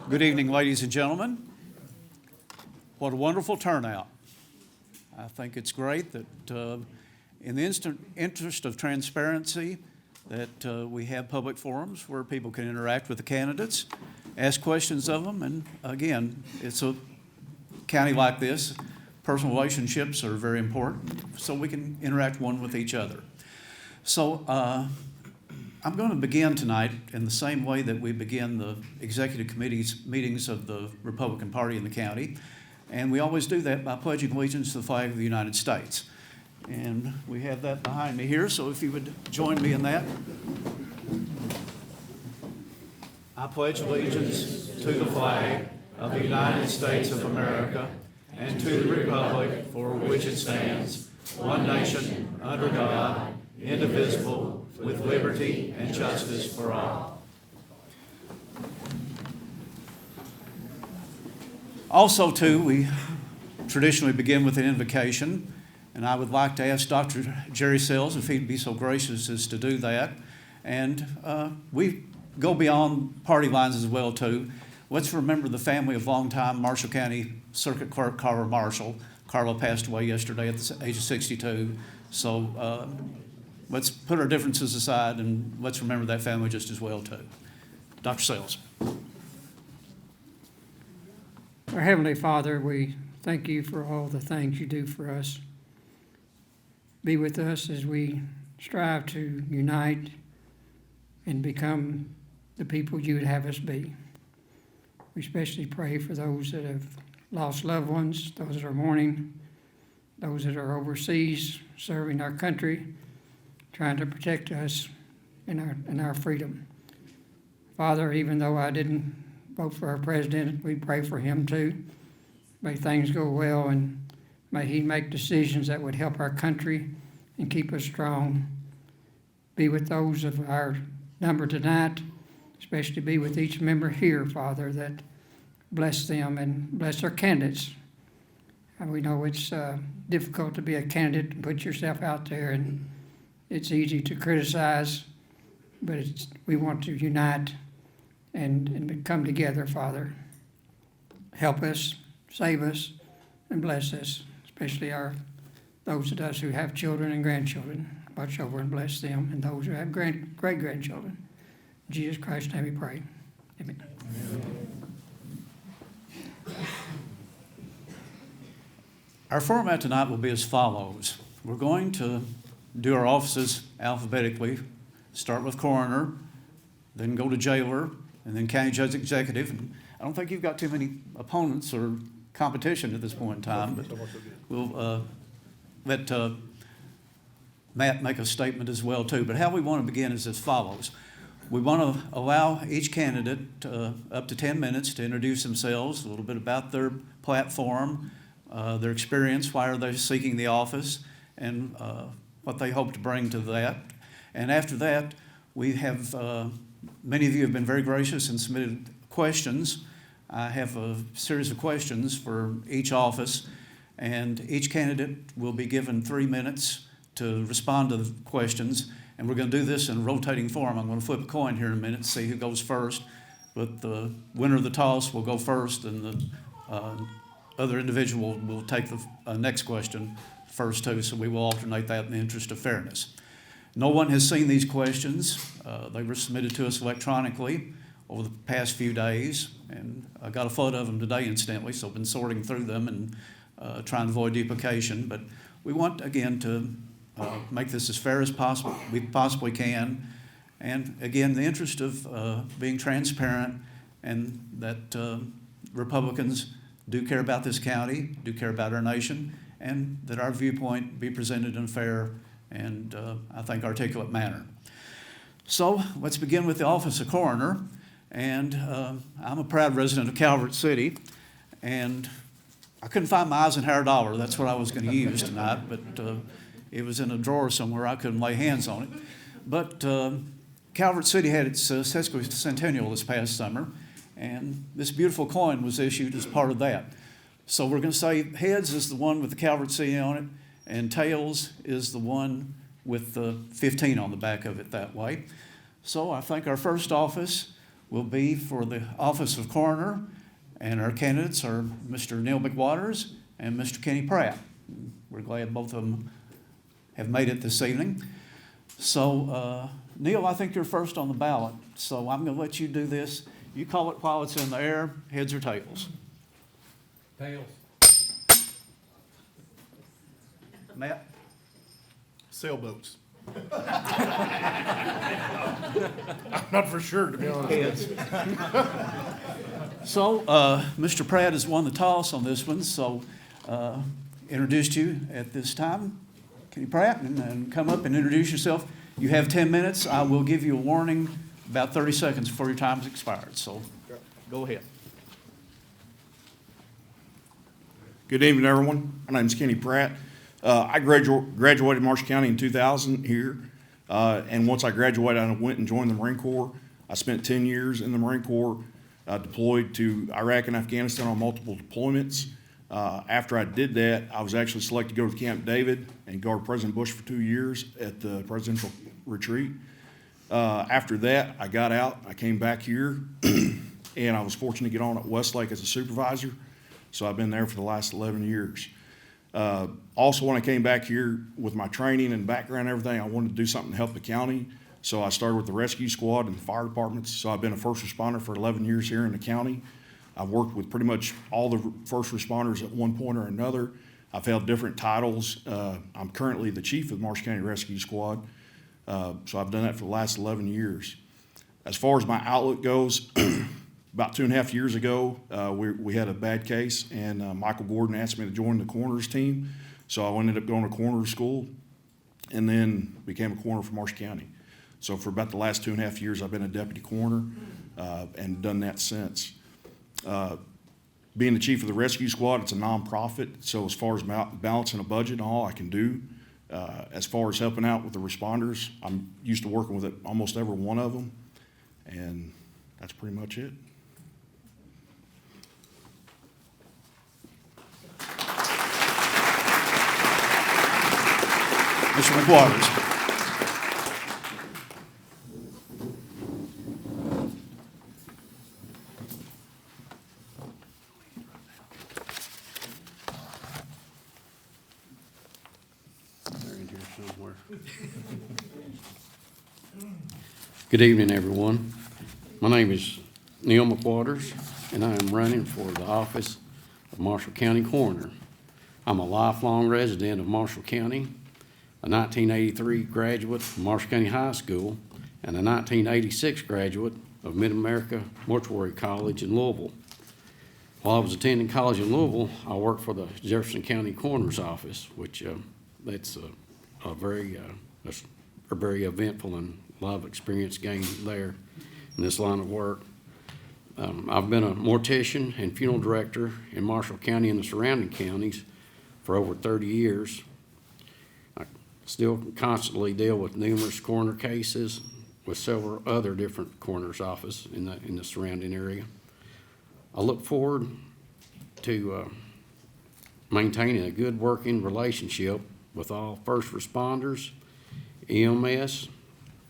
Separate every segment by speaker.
Speaker 1: Good evening, ladies and gentlemen. What a wonderful turnout. I think it's great that in the interest of transparency that we have public forums where people can interact with the candidates, ask questions of them, and again, it's a county like this, personal relationships are very important, so we can interact one with each other. So I'm going to begin tonight in the same way that we begin the executive committee's meetings of the Republican Party in the county, and we always do that by pledging allegiance to the flag of the United States. And we have that behind me here, so if you would join me in that. I pledge allegiance to the flag of the United States of America and to the republic for which it stands, one nation, under God, indivisible, with liberty and justice for all. Also, too, we traditionally begin with an invocation, and I would like to ask Dr. Jerry Sells if he'd be so gracious as to do that. And we go beyond party lines as well, too. Let's remember the family of longtime Marshall County Circuit Clerk Carla Marshall. Carla passed away yesterday at the age of 62. So let's put our differences aside and let's remember that family just as well, too. Dr. Sells.
Speaker 2: Our Heavenly Father, we thank you for all the things you do for us. Be with us as we strive to unite and become the people you would have us be. We especially pray for those that have lost loved ones, those that are mourning, those that are overseas serving our country, trying to protect us in our freedom. Father, even though I didn't vote for our president, we pray for him too. May things go well and may he make decisions that would help our country and keep us strong. Be with those of our number tonight, especially be with each member here, Father, that bless them and bless our candidates. And we know it's difficult to be a candidate and put yourself out there, and it's easy to criticize, but we want to unite and come together, Father. Help us, save us, and bless us, especially those of us who have children and grandchildren. Watch over and bless them, and those who have great-grandchildren. In Jesus Christ's name we pray. Amen.
Speaker 1: Our format tonight will be as follows. We're going to do our offices alphabetically, start with coroner, then go to jailer, and then county judge executive. And I don't think you've got too many opponents or competition at this point in time, but we'll let Matt make a statement as well too. But how we want to begin is as follows. We want to allow each candidate up to 10 minutes to introduce themselves, a little bit about their platform, their experience, why are they seeking the office, and what they hope to bring to that. And after that, we have, many of you have been very gracious and submitted questions. I have a series of questions for each office, and each candidate will be given 3 minutes to respond to the questions. And we're going to do this in a rotating form. I'm going to flip a coin here in a minute and see who goes first. But the winner of the toss will go first, and the other individual will take the next question first too. So we will alternate that in the interest of fairness. No one has seen these questions. They were submitted to us electronically over the past few days, and I got a photo of them today, incidentally. So I've been sorting through them and trying to avoid duplication. But we want again to make this as fair as possible, we possibly can. And again, the interest of being transparent and that Republicans do care about this county, do care about our nation, and that our viewpoint be presented in a fair and I think articulate manner. So let's begin with the office of coroner. And I'm a proud resident of Calvert City, and I couldn't find my Eisenhower dollar. That's what I was going to use tonight, but it was in a drawer somewhere. I couldn't lay hands on it. But Calvert City had its sesquicentennial this past summer, and this beautiful coin was issued as part of that. So we're going to say heads is the one with the Calvert City on it, and tails is the one with the 15 on the back of it that way. So I think our first office will be for the office of coroner, and our candidates are Mr. Neil McWaters and Mr. Kenny Pratt. We're glad both of them have made it this evening. So, Neil, I think you're first on the ballot, so I'm going to let you do this. You call it while it's in the air, heads or tails.
Speaker 3: Tails.
Speaker 1: Matt?
Speaker 4: Sailboats. Not for sure, to be honest.
Speaker 1: So, Mr. Pratt has won the toss on this one, so introduced you at this time. Kenny Pratt, and come up and introduce yourself. You have 10 minutes. I will give you a warning about 30 seconds before your time's expired, so go ahead.
Speaker 4: Good evening, everyone. My name's Kenny Pratt. I graduated Marshall County in 2000 here, and once I graduated, I went and joined the Marine Corps. I spent 10 years in the Marine Corps, deployed to Iraq and Afghanistan on multiple deployments. After I did that, I was actually selected to go to Camp David and guard President Bush for 2 years at the presidential retreat. After that, I got out. I came back here, and I was fortunate to get on at Westlake as a supervisor. So I've been there for the last 11 years. Also, when I came back here with my training and background and everything, I wanted to do something to help the county. So I started with the rescue squad and the fire departments. So I've been a first responder for 11 years here in the county. I've worked with pretty much all the first responders at one point or another. I've held different titles. I'm currently the chief of the Marshall County Rescue Squad. So I've done that for the last 11 years. As far as my outlook goes, about 2.5 years ago, we had a bad case, and Michael Gordon asked me to join the coroners team. So I ended up going to coroner school and then became a coroner for Marshall County. So for about the last 2.5 years, I've been a deputy coroner and done that since. Being the chief of the rescue squad, it's a nonprofit. So as far as balancing a budget and all I can do, as far as helping out with the responders, I'm used to working with almost every one of them. And that's pretty much it.
Speaker 1: Mr. McWaters.
Speaker 3: They're in here somewhere. Good evening, everyone. My name is Neil McWaters, and I am running for the office of Marshall County Coroner. I'm a lifelong resident of Marshall County, a 1983 graduate from Marshall County High School, and a 1986 graduate of Mid-America Mortuary College in Louisville. While I was attending college in Louisville, I worked for the Jefferson County Coroner's Office, which that's a very eventful and a lot of experience gained there in this line of work. I've been a mortician and funeral director in Marshall County and the surrounding counties for over 30 years. I still constantly deal with numerous coroner cases with several other different coroner's offices in the surrounding area. I look forward to maintaining a good working relationship with all first responders, EMS,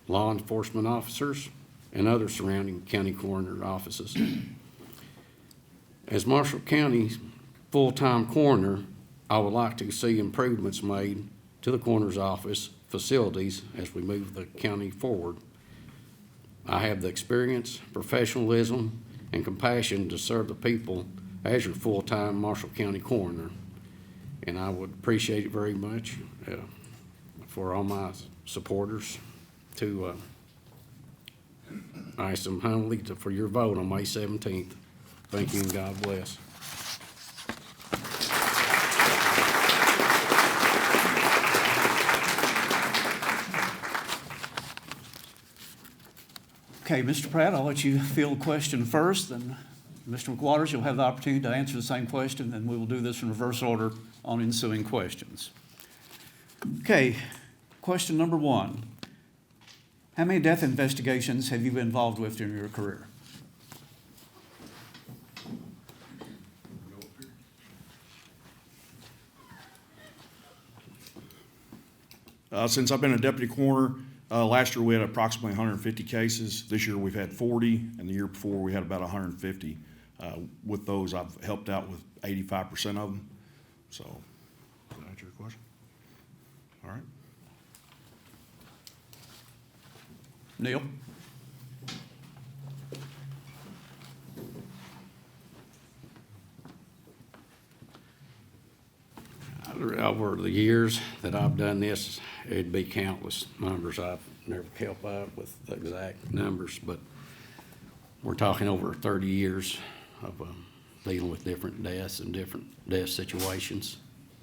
Speaker 3: law enforcement officers, and other surrounding county coroner offices. As Marshall County's full-time coroner, I would like to see improvements made to the coroner's office facilities as we move the county forward. I have the experience, professionalism, and compassion to serve the people as your full-time Marshall County coroner. And I would appreciate it very much for all my supporters to ask them humbly for your vote on May 17th. Thank you and God bless.
Speaker 1: Okay, Mr. Pratt, I'll let you field the question first, and Mr. McWaters, you'll have the opportunity to answer the same question, and we will do this in reverse order on ensuing questions. Okay, question number 1. How many death investigations have you been involved with during your career?
Speaker 4: Since I've been a deputy coroner, Last year, we had approximately 150 cases. This year, we've had 40, and the year before, we had about 150. With those, I've helped out with 85% of them. So, does that answer your question? All right.
Speaker 1: Neil?
Speaker 3: Over the years that I've done this, it'd be countless numbers. I've never kept up with the exact numbers, but we're talking over 30 years of dealing with different deaths and different death situations,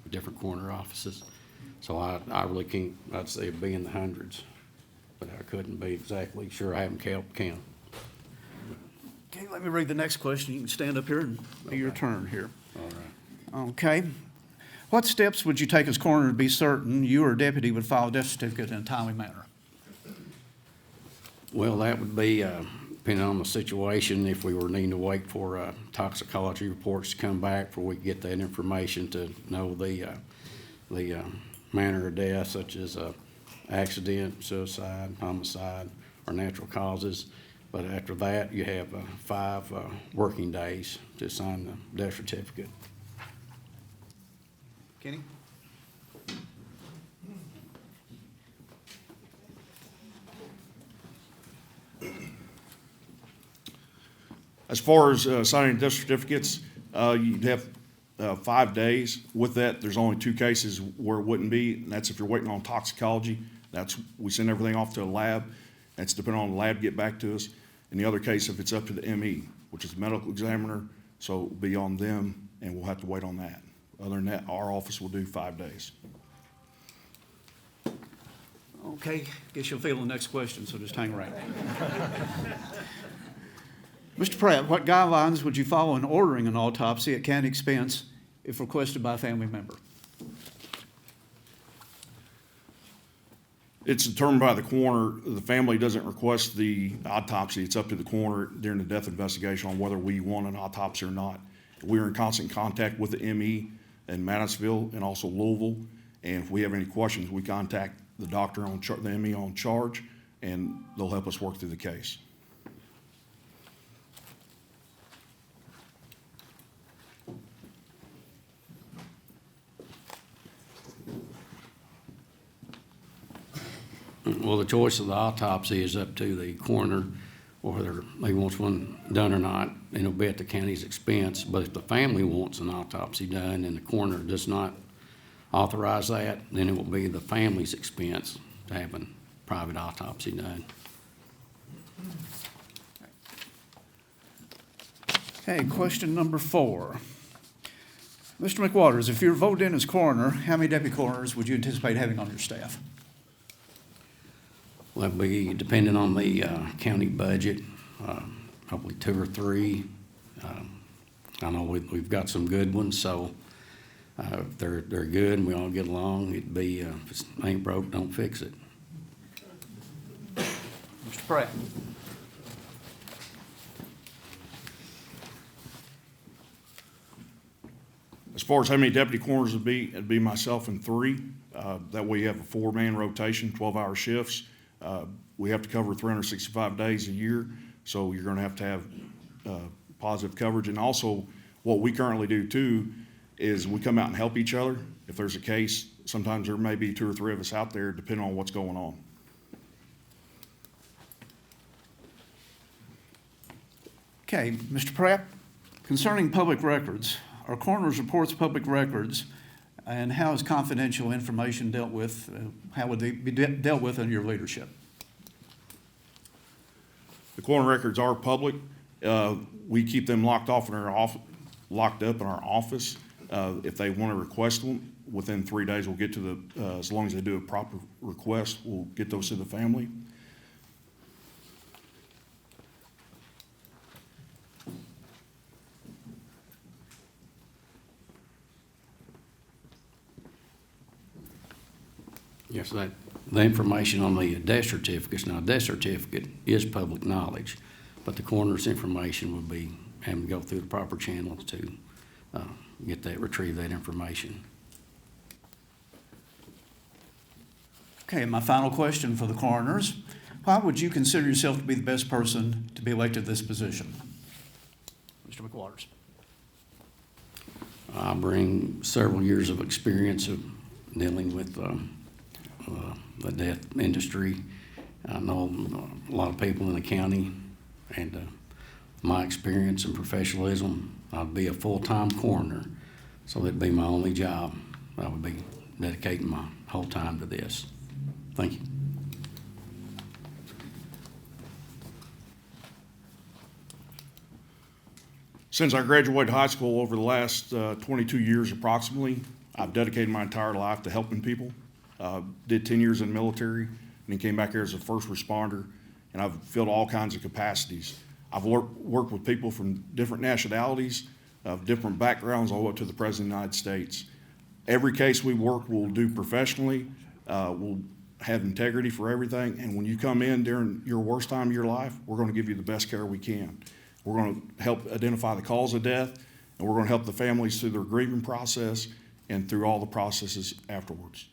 Speaker 3: different coroner offices. So I really can't, I'd say it'd be in the hundreds, but I couldn't be exactly sure. I haven't kept count.
Speaker 1: Okay, let me read the next question. You can stand up here and be your turn here.
Speaker 3: All right.
Speaker 1: Okay. What steps would you take as coroner to be certain you or deputy would file a death certificate in a timely manner?
Speaker 3: Well, that would be, depending on the situation, if we were needing to wait for toxicology reports to come back before we get that information to know the manner of death, such as accident, suicide, homicide, or natural causes. But after that, you have 5 working days to sign the death certificate.
Speaker 1: Kenny?
Speaker 4: As far as signing death certificates, you'd have 5 days. With that, there's only 2 cases where it wouldn't be, and that's if you're waiting on toxicology. We send everything off to a lab. That's depending on the lab get back to us. In the other case, if it's up to the ME, which is the medical examiner, so it'll be on them, and we'll have to wait on that. Other than that, our office will do 5 days.
Speaker 1: Okay, guess you'll field the next question, so just hang around. Mr. Pratt, what guidelines would you follow in ordering an autopsy at county expense if requested by a family member?
Speaker 4: It's determined by the coroner. The family doesn't request the autopsy. It's up to the coroner during the death investigation on whether we want an autopsy or not. We're in constant contact with the ME in Madisonville and also Louisville. And if we have any questions, we contact the doctor on the ME on charge, and they'll help us work through the case.
Speaker 3: Well, the choice of the autopsy is up to the coroner, whether he wants one done or not, and it'll be at the county's expense. But if the family wants an autopsy done and the coroner does not authorize that, then it will be the family's expense to have a private autopsy done.
Speaker 1: Okay, question number 4. Mr. McWaters, if you're voted in as coroner, how many deputy coroners would you anticipate having on your staff?
Speaker 3: Well, that'll be depending on the county budget, probably 2 or 3. I know we've got some good ones, so if they're good and we all get along, it'd be, if it ain't broke, don't fix it.
Speaker 1: Mr. Pratt?
Speaker 4: As far as how many deputy coroners it'd be myself and 3. That way you have a 4-man rotation, 12-hour shifts. We have to cover 365 days a year, so you're going to have positive coverage. And also, what we currently do too is we come out and help each other. If there's a case, sometimes there may be 2 or 3 of us out there, depending on what's going on.
Speaker 1: Okay, Mr. Pratt, concerning public records, are coroner's reports public records, and how is confidential information dealt with? How would they be dealt with under your leadership?
Speaker 4: The coroner records are public. We keep them locked up in our office. If they want to request them, within 3 days, we'll get to as long as they do a proper request, we'll get those to the family.
Speaker 3: Yes, the information on the death certificates, now, a death certificate is public knowledge, but the coroner's information would be having to go through the proper channels to retrieve that information.
Speaker 1: Okay, my final question for the coroners. Why would you consider yourself to be the best person to be elected to this position? Mr. McWaters.
Speaker 3: I bring several years of experience of dealing with the death industry. I know a lot of people in the county, and my experience and professionalism, I'd be a full-time coroner, so that'd be my only job. I would be dedicating my whole time to this. Thank you.
Speaker 4: Since I graduated high school over the last 22 years approximately, I've dedicated my entire life to helping people. Did 10 years in the military, and then came back here as a first responder, and I've filled all kinds of capacities. I've worked with people from different nationalities, of different backgrounds, all the way up to the President of the United States. Every case we work, we'll do professionally. We'll have integrity for everything, and when you come in during your worst time of your life, we're going to give you the best care we can. We're going to help identify the cause of death, and we're going to help the families through their grieving process and through all the processes afterwards.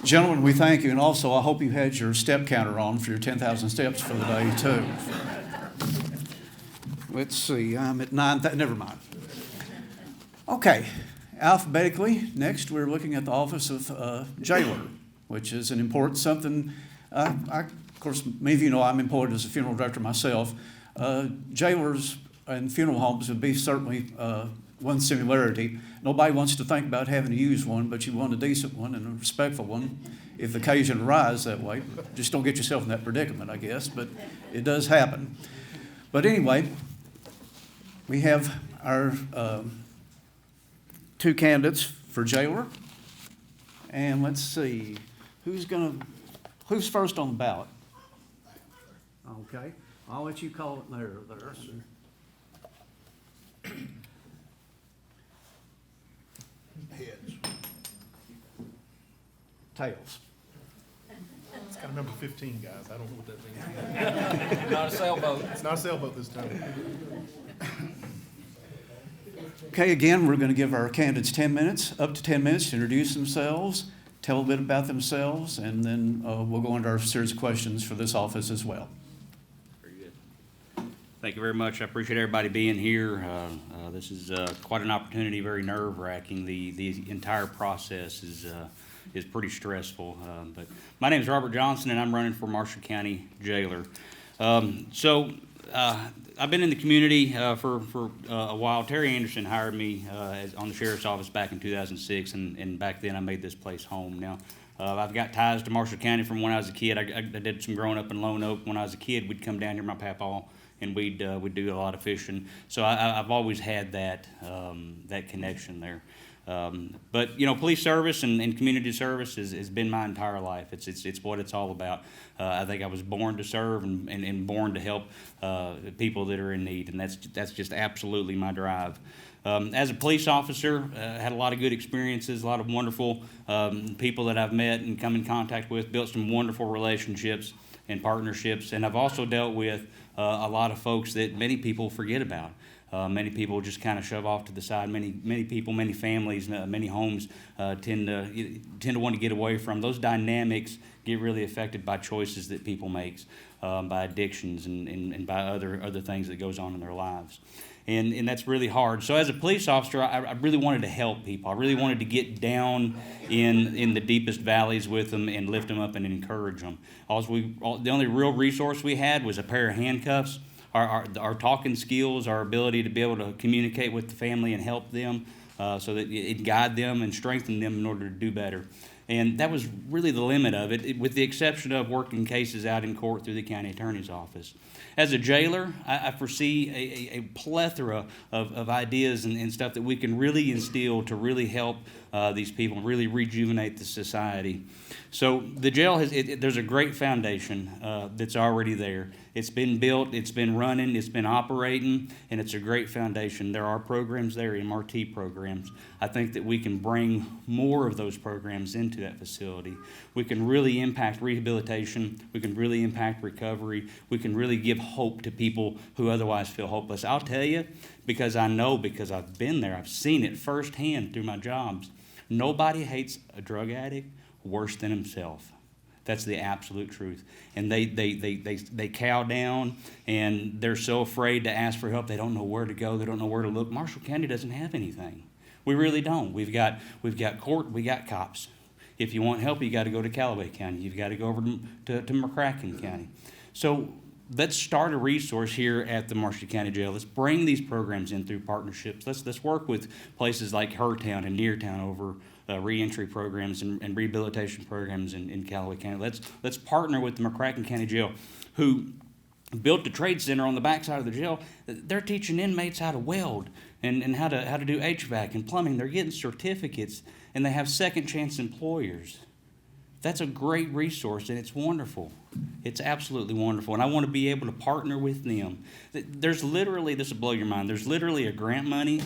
Speaker 1: Gentlemen, we thank you, and also I hope you had your step counter on for your 10,000 steps for the day, too. Let's see, I'm at 9, never mind. Okay, alphabetically, next we're looking at the office of jailer, which is an important something. Of course, many of you know I'm employed as a funeral director myself. Jailers and funeral homes would be certainly one similarity. Nobody wants to think about having to use one, but you want a decent one and a respectful one if the occasion arises that way. Just don't get yourself in that predicament, I guess, but it does happen. But anyway, we have our two candidates for jailer. And let's see, who's first on the ballot? Okay, I'll let you call it there.
Speaker 5: Heads.
Speaker 1: Tails.
Speaker 5: It's got a number 15, guys. I don't know what that means.
Speaker 6: Not a sailboat.
Speaker 5: It's not a sailboat this time.
Speaker 1: Okay, again, we're going to give our candidates 10 minutes, up to 10 minutes to introduce themselves, tell a bit about themselves, and then we'll go into our series of questions for this office as well.
Speaker 6: Very good. Thank you very much. I appreciate everybody being here. This is quite an opportunity, very nerve-wracking. The entire process is pretty stressful. But my name is Robert Johnson, and I'm running for Marshall County Jailer. I've been in the community for a while. Terry Anderson hired me on the sheriff's office back in 2006, and back then I made this place home. Now, I've got ties to Marshall County from when I was a kid. I did some growing up in Lone Oak. When I was a kid, we'd come down here, my papaw, and we'd do a lot of fishing. So I've always had that connection there. But you know, police service and community service has been my entire life. It's what it's all about. I think I was born to serve and born to help people that are in need, and that's just absolutely my drive. As a police officer, had a lot of good experiences, a lot of wonderful people that I've met and come in contact with, built some wonderful relationships and partnerships, and I've also dealt with a lot of folks that many people forget about. Many people just kind of shove off to the side. Many people, many families, many homes tend to want to get away from. Those dynamics get really affected by choices that people make, by addictions and by other things that goes on in their lives. And that's really hard. So as a police officer, I really wanted to help people. I really wanted to get down in the deepest valleys with them and lift them up and encourage them. The only real resource we had was a pair of handcuffs. Our talking skills, our ability to be able to communicate with the family and help them so that it guide them and strengthen them in order to do better. And that was really the limit of it, with the exception of working cases out in court through the county attorney's office. As a jailer, I foresee a plethora of ideas and stuff that we can really instill to really help these people and really rejuvenate the society. So the jail there's a great foundation that's already there. It's been built, it's been running, it's been operating, and it's a great foundation. There are programs there, MRT programs. I think that we can bring more of those programs into into that facility. We can really impact rehabilitation. We can really impact recovery. We can really give hope to people who otherwise feel hopeless. I'll tell you, because I know, because I've been there, I've seen it firsthand through my jobs. Nobody hates a drug addict worse than himself. That's the absolute truth. And they cow down, and they're so afraid to ask for help. They don't know where to go. They don't know where to look. Marshall County doesn't have anything. We really don't. We've got court. We got cops. If you want help, you got to go to Callaway County. You've got to go over to McCracken County. So let's start a resource here at the Marshall County Jail. Let's bring these programs in through partnerships. Let's work with places like Hertown and Neartown over reentry programs and rehabilitation programs in Callaway County. Let's partner with the McCracken County Jail, who built a trade center on the backside of the jail. They're teaching inmates how to weld and how to do HVAC and plumbing. They're getting certificates, and they have second chance employers. That's a great resource, and it's wonderful. It's absolutely wonderful, and I want to be able to partner with them. There's literally, this will blow your mind, there's literally a grant money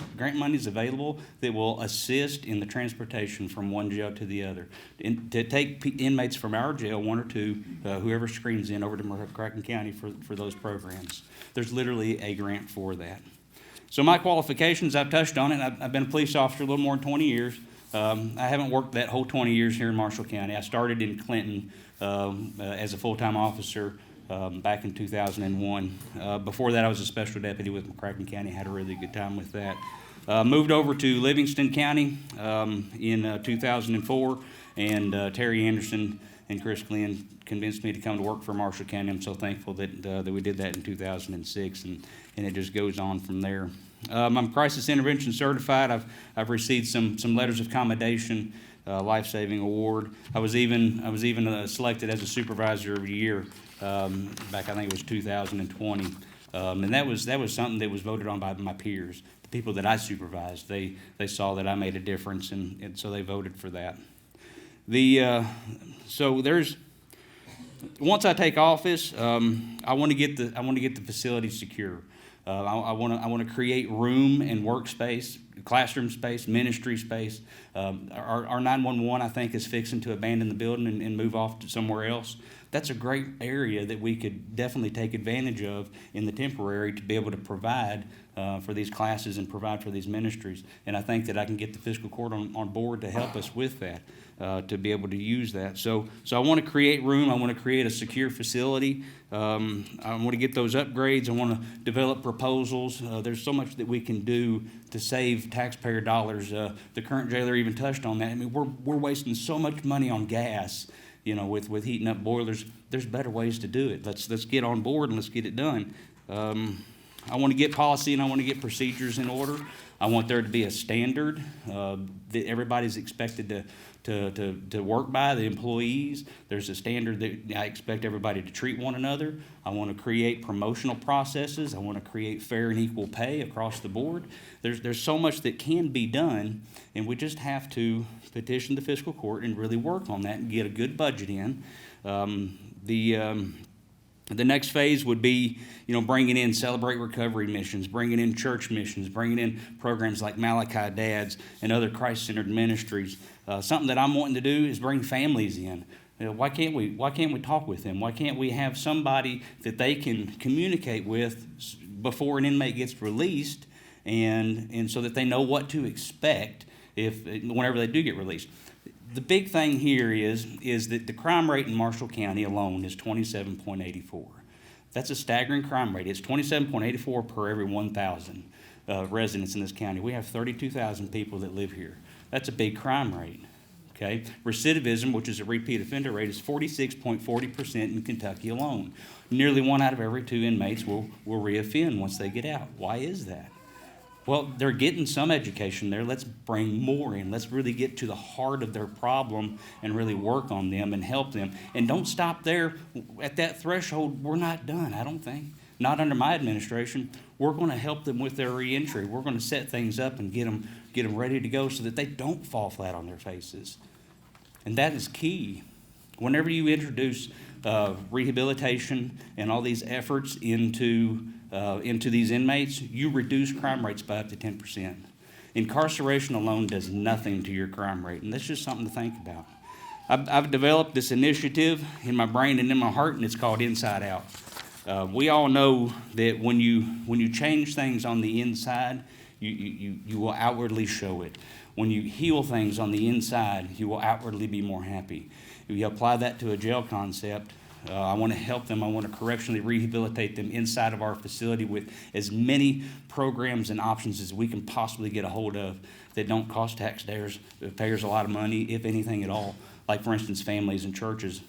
Speaker 6: is available that will assist in the transportation from one jail to the other. To take inmates from our jail, one or two, whoever screens in, over to McCracken County for those programs. There's literally a grant for that. So my qualifications, I've touched on it. I've been a police officer a little more than 20 years. I haven't worked that whole 20 years here in Marshall County. I started in Clinton as a full-time officer back in 2001. Before that, I was a special deputy with McCracken County. Had a really good time with that. Moved over to Livingston County in 2004, and Terry Anderson and Chris Glenn convinced me to come to work for Marshall County. I'm so thankful that we did that in 2006, and it just goes on from there. I'm crisis intervention certified. I've received some letters of commendation, life-saving award. I was even selected as a supervisor of the year back, I think it was 2020, and that was something that was voted on by my peers, the people that I supervised. They saw that I made a difference, and so they voted for that. Once I take office, I want to get the facility secure. I want to create room and workspace, classroom space, ministry space. Our 911, I think, is fixing to abandon the building and move off to somewhere else. That's a great area that we could definitely take advantage of in the temporary to be able to provide for these classes and provide for these ministries. And I think that I can get the fiscal court on board to help us with that, to be able to use that. So I want to create room. I want to create a secure facility. I want to get those upgrades. I want to develop proposals. There's so much that we can do to save taxpayer dollars. The current jailer even touched on that. I mean, we're wasting so much money on gas, with heating up boilers. There's better ways to do it. Let's get on board and let's get it done. I want to get policy and I want to get procedures in order. I want there to be a standard that everybody's expected to work by, the employees. There's a standard that I expect everybody to treat one another. I want to create promotional processes. I want to create fair and equal pay across the board. There's so much that can be done, and we just have to petition the fiscal court and really work on that and get a good budget in. The next phase would be, bringing in Celebrate Recovery missions, bringing in church missions, bringing in programs like Malachi Dads and other Christ-centered ministries. Something that I'm wanting to do is bring families in. Why can't we talk with them? Why can't we have somebody that they can communicate with before an inmate gets released, and so that they know what to expect whenever they do get released? The big thing here is that the crime rate in Marshall County alone is 27.84. That's a staggering crime rate. It's 27.84 per every 1,000 residents in this county. We have 32,000 people that live here. That's a big crime rate. Okay? Recidivism, which is a repeat offender rate, is 46.40% in Kentucky alone. Nearly 1 out of every 2 inmates will reoffend once they get out. Why is that? Well, they're getting some education there. Let's bring more in. Let's really get to the heart of their problem and really work on them and help them. And don't stop there. At that threshold, we're not done, I don't think. Not under my administration. We're going to help them with their reentry. We're going to set things up and get them ready to go so that they don't fall flat on their faces. And that is key. Whenever you introduce rehabilitation and all these efforts into these inmates, you reduce crime rates by up to 10%. Incarceration alone does nothing to your crime rate, and that's just something to think about. I've developed this initiative in my brain and in my heart, and it's called Inside Out. We all know that when you change things on the inside, you will outwardly show it. When you heal things on the inside, you will outwardly be more happy. If you apply that to a jail concept, I want to help them. I want to correctionally rehabilitate them inside of our facility with as many programs and options as we can possibly get a hold of that don't cost taxpayers a lot of money, if anything at all. Like, for instance, families and churches.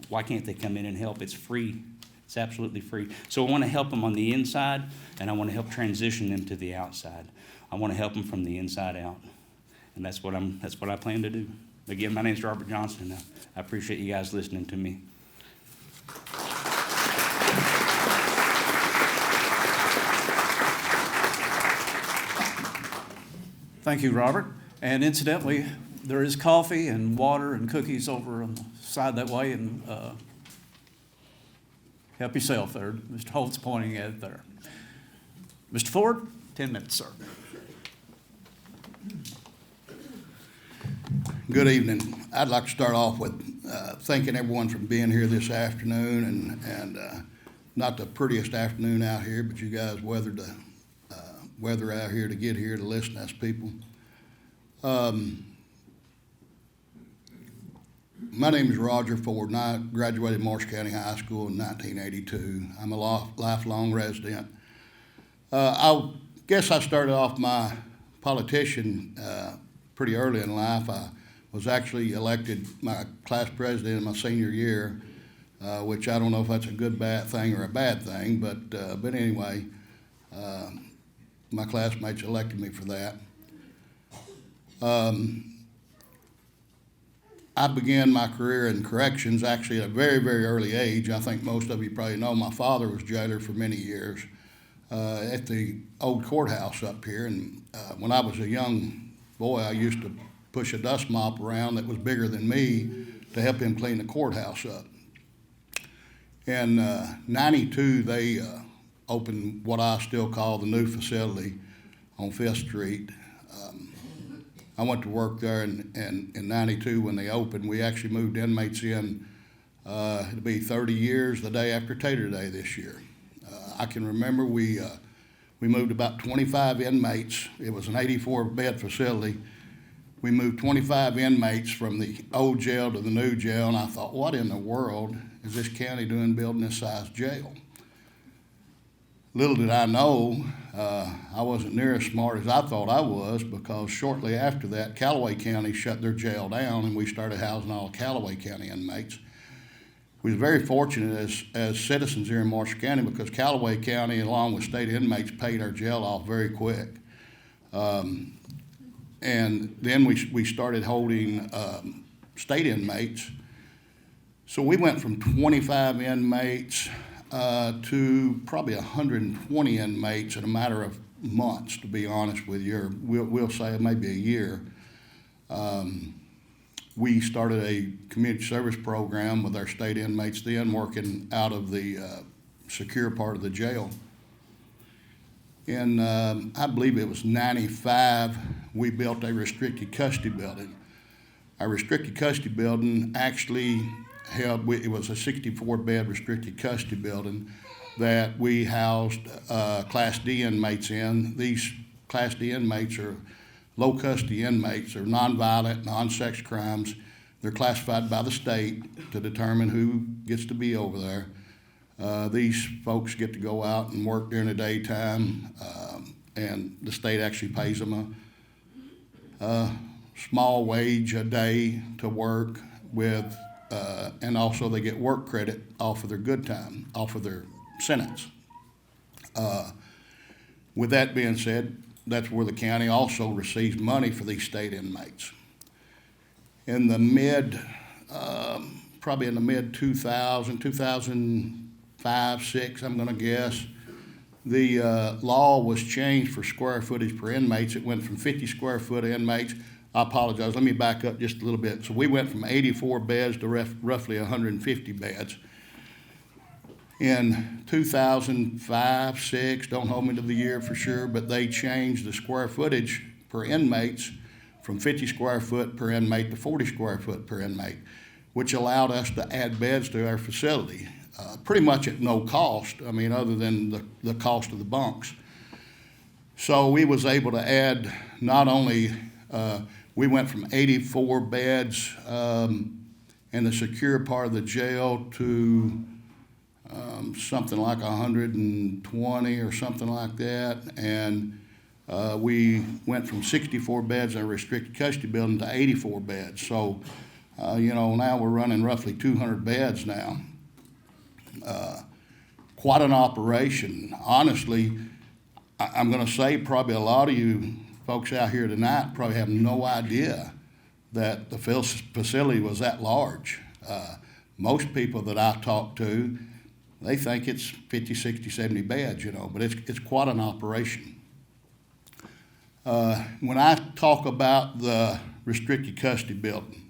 Speaker 6: Why can't they come in and help? It's free. It's absolutely free. So I want to help them on the inside, and I want to help transition them to the outside. I want to help them from the inside out, and that's what I plan to do. Again, my name's Robert Johnson. I appreciate you guys listening to me.
Speaker 1: Thank you, Robert. And incidentally, there is coffee and water and cookies over on the side that way, and help yourself there. Mr. Holt's pointing at it there. Mr. Ford, 10 minutes, sir.
Speaker 7: Good evening. I'd like to start off with thanking everyone for being here this afternoon, and not the prettiest afternoon out here, but you guys weathered the weather out here to get here to listen to us people. My name is Roger Ford, and I graduated Marshall County High School in 1982. I'm a lifelong resident. I guess I started off my politician pretty early in life. I was actually elected my class president in my senior year, which I don't know if that's a good bad thing or a bad thing, but anyway, my classmates elected me for that. I began my career in corrections actually at a very, very early age. I think most of you probably know my father was jailer for many years at the old courthouse up here. And when I was a young boy, I used to push a dust mop around that was bigger than me to help him clean the courthouse up. In '92, they opened what I still call the new facility on 5th Street. I went to work there in '92 when they opened. We actually moved inmates in. It'll be 30 years the day after Tater Day this year. I can remember we moved about 25 inmates. It was an 84-bed facility. We moved 25 inmates from the old jail to the new jail, and I thought, what in the world is this county doing building this size jail? Little did I know, I wasn't near as smart as I thought I was, because shortly after that, Callaway County shut their jail down, and we started housing all Callaway County inmates. We was very fortunate as citizens here in Marshall County, because Callaway County, along with state inmates, paid our jail off very quick. And then we started holding state inmates. So we went from 25 inmates to probably 120 inmates in a matter of months, to be honest with you, or we'll say maybe a year. We started a community service program with our state inmates then, working out of the secure part of the jail. In, I believe it was '95, we built a restricted custody building. Our restricted custody building actually it was a 64-bed restricted custody building that we housed Class D inmates in. These Class D inmates are low custody inmates. They're nonviolent, non-sex crimes. They're classified by the state to determine who gets to be over there. These folks get to go out and work during the daytime, and the state actually pays them a small wage a day to work with, and also they get work credit off of their good time, off of their sentence. With that being said, that's where the county also receives money for these state inmates. In the probably in the mid 2005, 6, I'm gonna guess, the law was changed for square footage per inmates. It went from 50 square foot inmates. I apologize, let me back up just a little bit. So we went from 84 beds to roughly 150 beds. In 2005, 6, don't hold me to the year for sure, but they changed the square footage per inmates from 50 square foot per inmate to 40 square foot per inmate, which allowed us to add beds to our facility, pretty much at no cost, I mean, other than the cost of the bunks. So we was able to add not only, we went from 84 beds in the secure part of the jail to something like 120 or something like that. And we went from 64 beds in a restricted custody building to 84 beds. So, now we're running roughly 200 beds now. Quite an operation. Honestly, I'm going to say probably a lot of you folks out here tonight probably have no idea that the facility was that large. Most people that I talk to, they think it's 50, 60, 70 beds, but it's quite an operation. When I talk about the restricted custody building,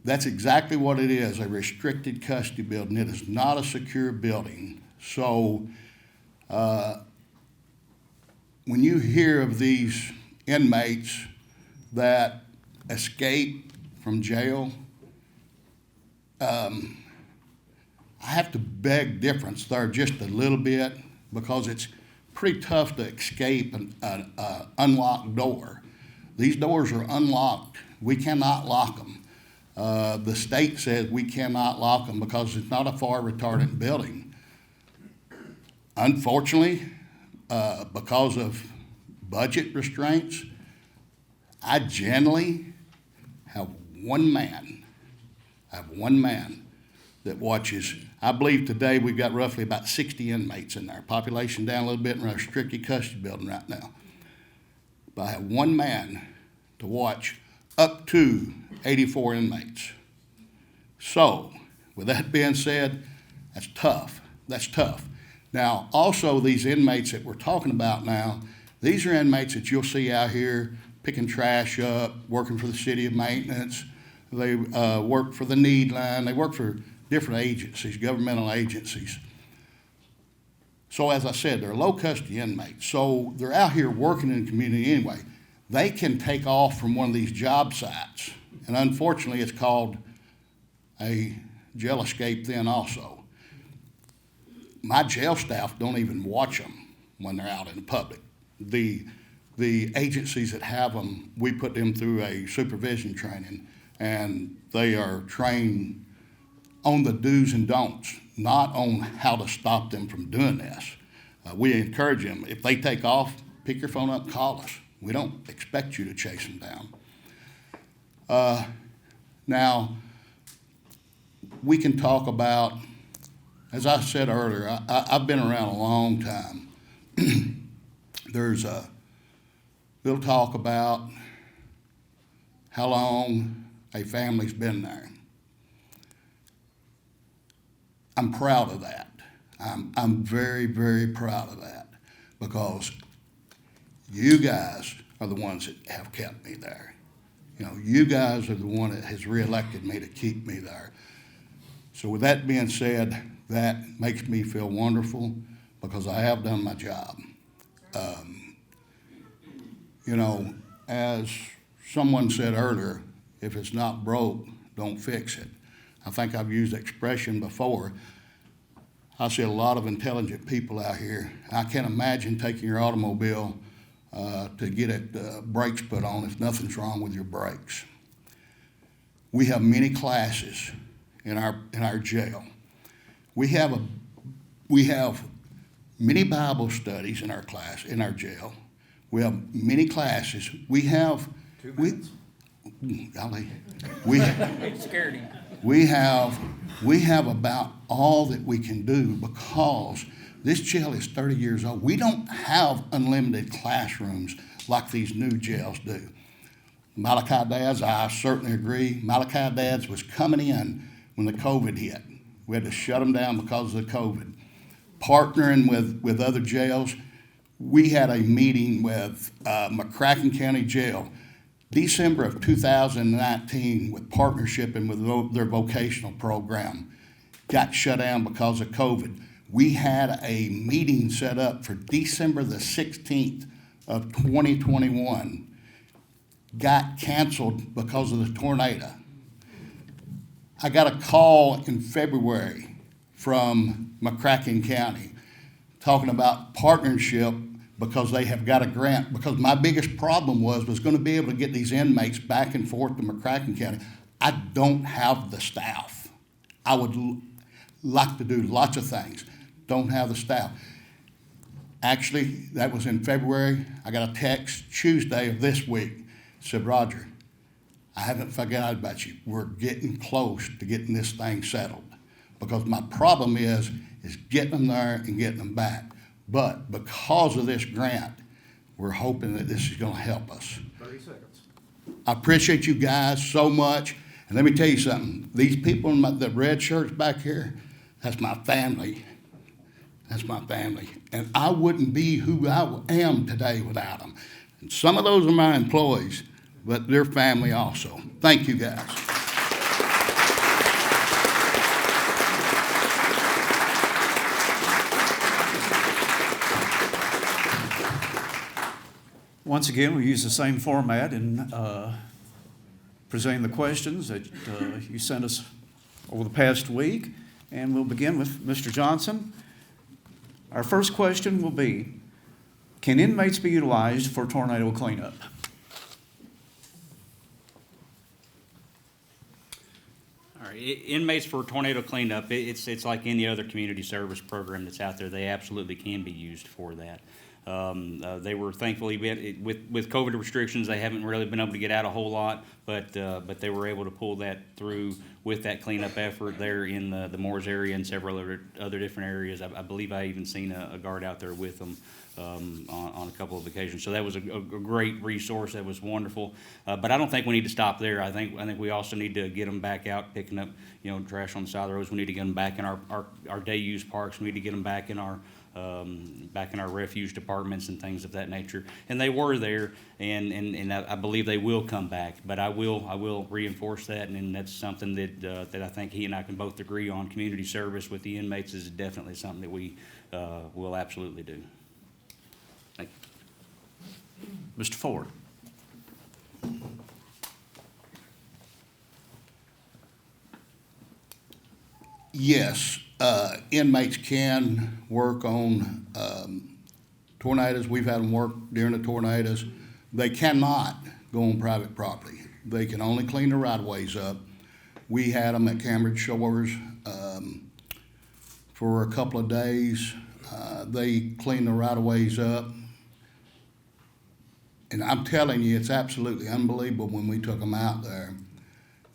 Speaker 7: that's exactly what it is, a restricted custody building. It is not a secure building. So when you hear of these inmates that escape from jail, I have to beg difference there just a little bit, because it's pretty tough to escape an unlocked door. These doors are unlocked. We cannot lock them. The state says we cannot lock them because it's not a fire retardant building. Unfortunately, because of budget restraints, I generally have one man that watches. I believe today we've got roughly about 60 inmates in there. Population down a little bit in our restricted custody building right now. But I have one man to watch up to 84 inmates. So, with that being said, that's tough. That's tough. Now, also these inmates that we're talking about now, these are inmates that you'll see out here picking trash up, working for the city of maintenance. They work for the need line. They work for different agencies, governmental agencies. So as I said, they're low custody inmates. So they're out here working in the community anyway. They can take off from one of these job sites. And unfortunately, it's called a jail escape then also. My jail staff don't even watch them when they're out in the public. The agencies that have them, we put them through a supervision training, and they are trained on the do's and don'ts, not on how to stop them from doing this. We encourage them, if they take off, pick your phone up, call us. We don't expect you to chase them down. Now, we can talk about, as I said earlier, I've been around a long time. We'll talk about how long a family's been there. I'm proud of that. I'm very, very proud of that, because you guys are the ones that have kept me there. You guys are the one that has reelected me to keep me there. So with that being said, that makes me feel wonderful, because I have done my job. As someone said earlier, if it's not broke, don't fix it. I think I've used the expression before. I see a lot of intelligent people out here. I can't imagine taking your automobile to get it brakes put on if nothing's wrong with your brakes. We have many classes in our jail. We have many Bible studies in our jail. We have many classes. We have about all that we can do, because this jail is 30 years old. We don't have unlimited classrooms like these new jails do. Malachi Dads, I certainly agree. Malachi Dads was coming in when the COVID hit. We had to shut them down because of the COVID. Partnering with other jails, we had a meeting with McCracken County Jail, December of 2019, with partnership and with their vocational program. Got shut down because of COVID. We had a meeting set up for December the 16th of 2021. got canceled because of the tornado. I got a call in February from McCracken County talking about partnership because they have got a grant, because my biggest problem was going to be able to get these inmates back and forth to McCracken County. I don't have the staff. I would like to do lots of things, don't have the staff. Actually, that was in February. I got a text Tuesday of this week, said, Roger, I haven't forgotten about you. We're getting close to getting this thing settled. Because my problem is getting them there and getting them back. But because of this grant, we're hoping that this is gonna help us.
Speaker 5: 30 seconds.
Speaker 7: I appreciate you guys so much. And let me tell you something, these people in the red shirts back here, that's my family. That's my family. And I wouldn't be who I am today without them. And some of those are my employees, but they're family also. Thank you, guys.
Speaker 1: Once again, we use the same format in presenting the questions that you sent us over the past week. And we'll begin with Mr. Johnson. Our first question will be, can inmates be utilized for tornado cleanup?
Speaker 6: All right, inmates for tornado cleanup, it's like any other community service program that's out there. They absolutely can be used for that. They were thankfully, with COVID restrictions, they haven't really been able to get out a whole lot, but they were able to pull that through with that cleanup effort there in the Moores area and several other different areas. I believe I even seen a guard out there with them on a couple of occasions. So that was a great resource. That was wonderful. But I don't think we need to stop there. I think we also need to get them back out picking up, trash on the side of the roads. We need to get them back in our day use parks. We need to get them back in our refuge departments and things of that nature. And they were there, and I believe they will come back. But I will reinforce that, and that's something that I think he and I can both agree on. Community service with the inmates is definitely something that we will absolutely do. Thank you.
Speaker 1: Mr. Ford.
Speaker 7: Yes, inmates can work on tornadoes. We've had them work during the tornadoes. They cannot go on private property. They can only clean the right-of-ways up. We had them at Cambridge Shores for a couple of days. They cleaned the right-of-ways up. And I'm telling you, it's absolutely unbelievable when we took them out there.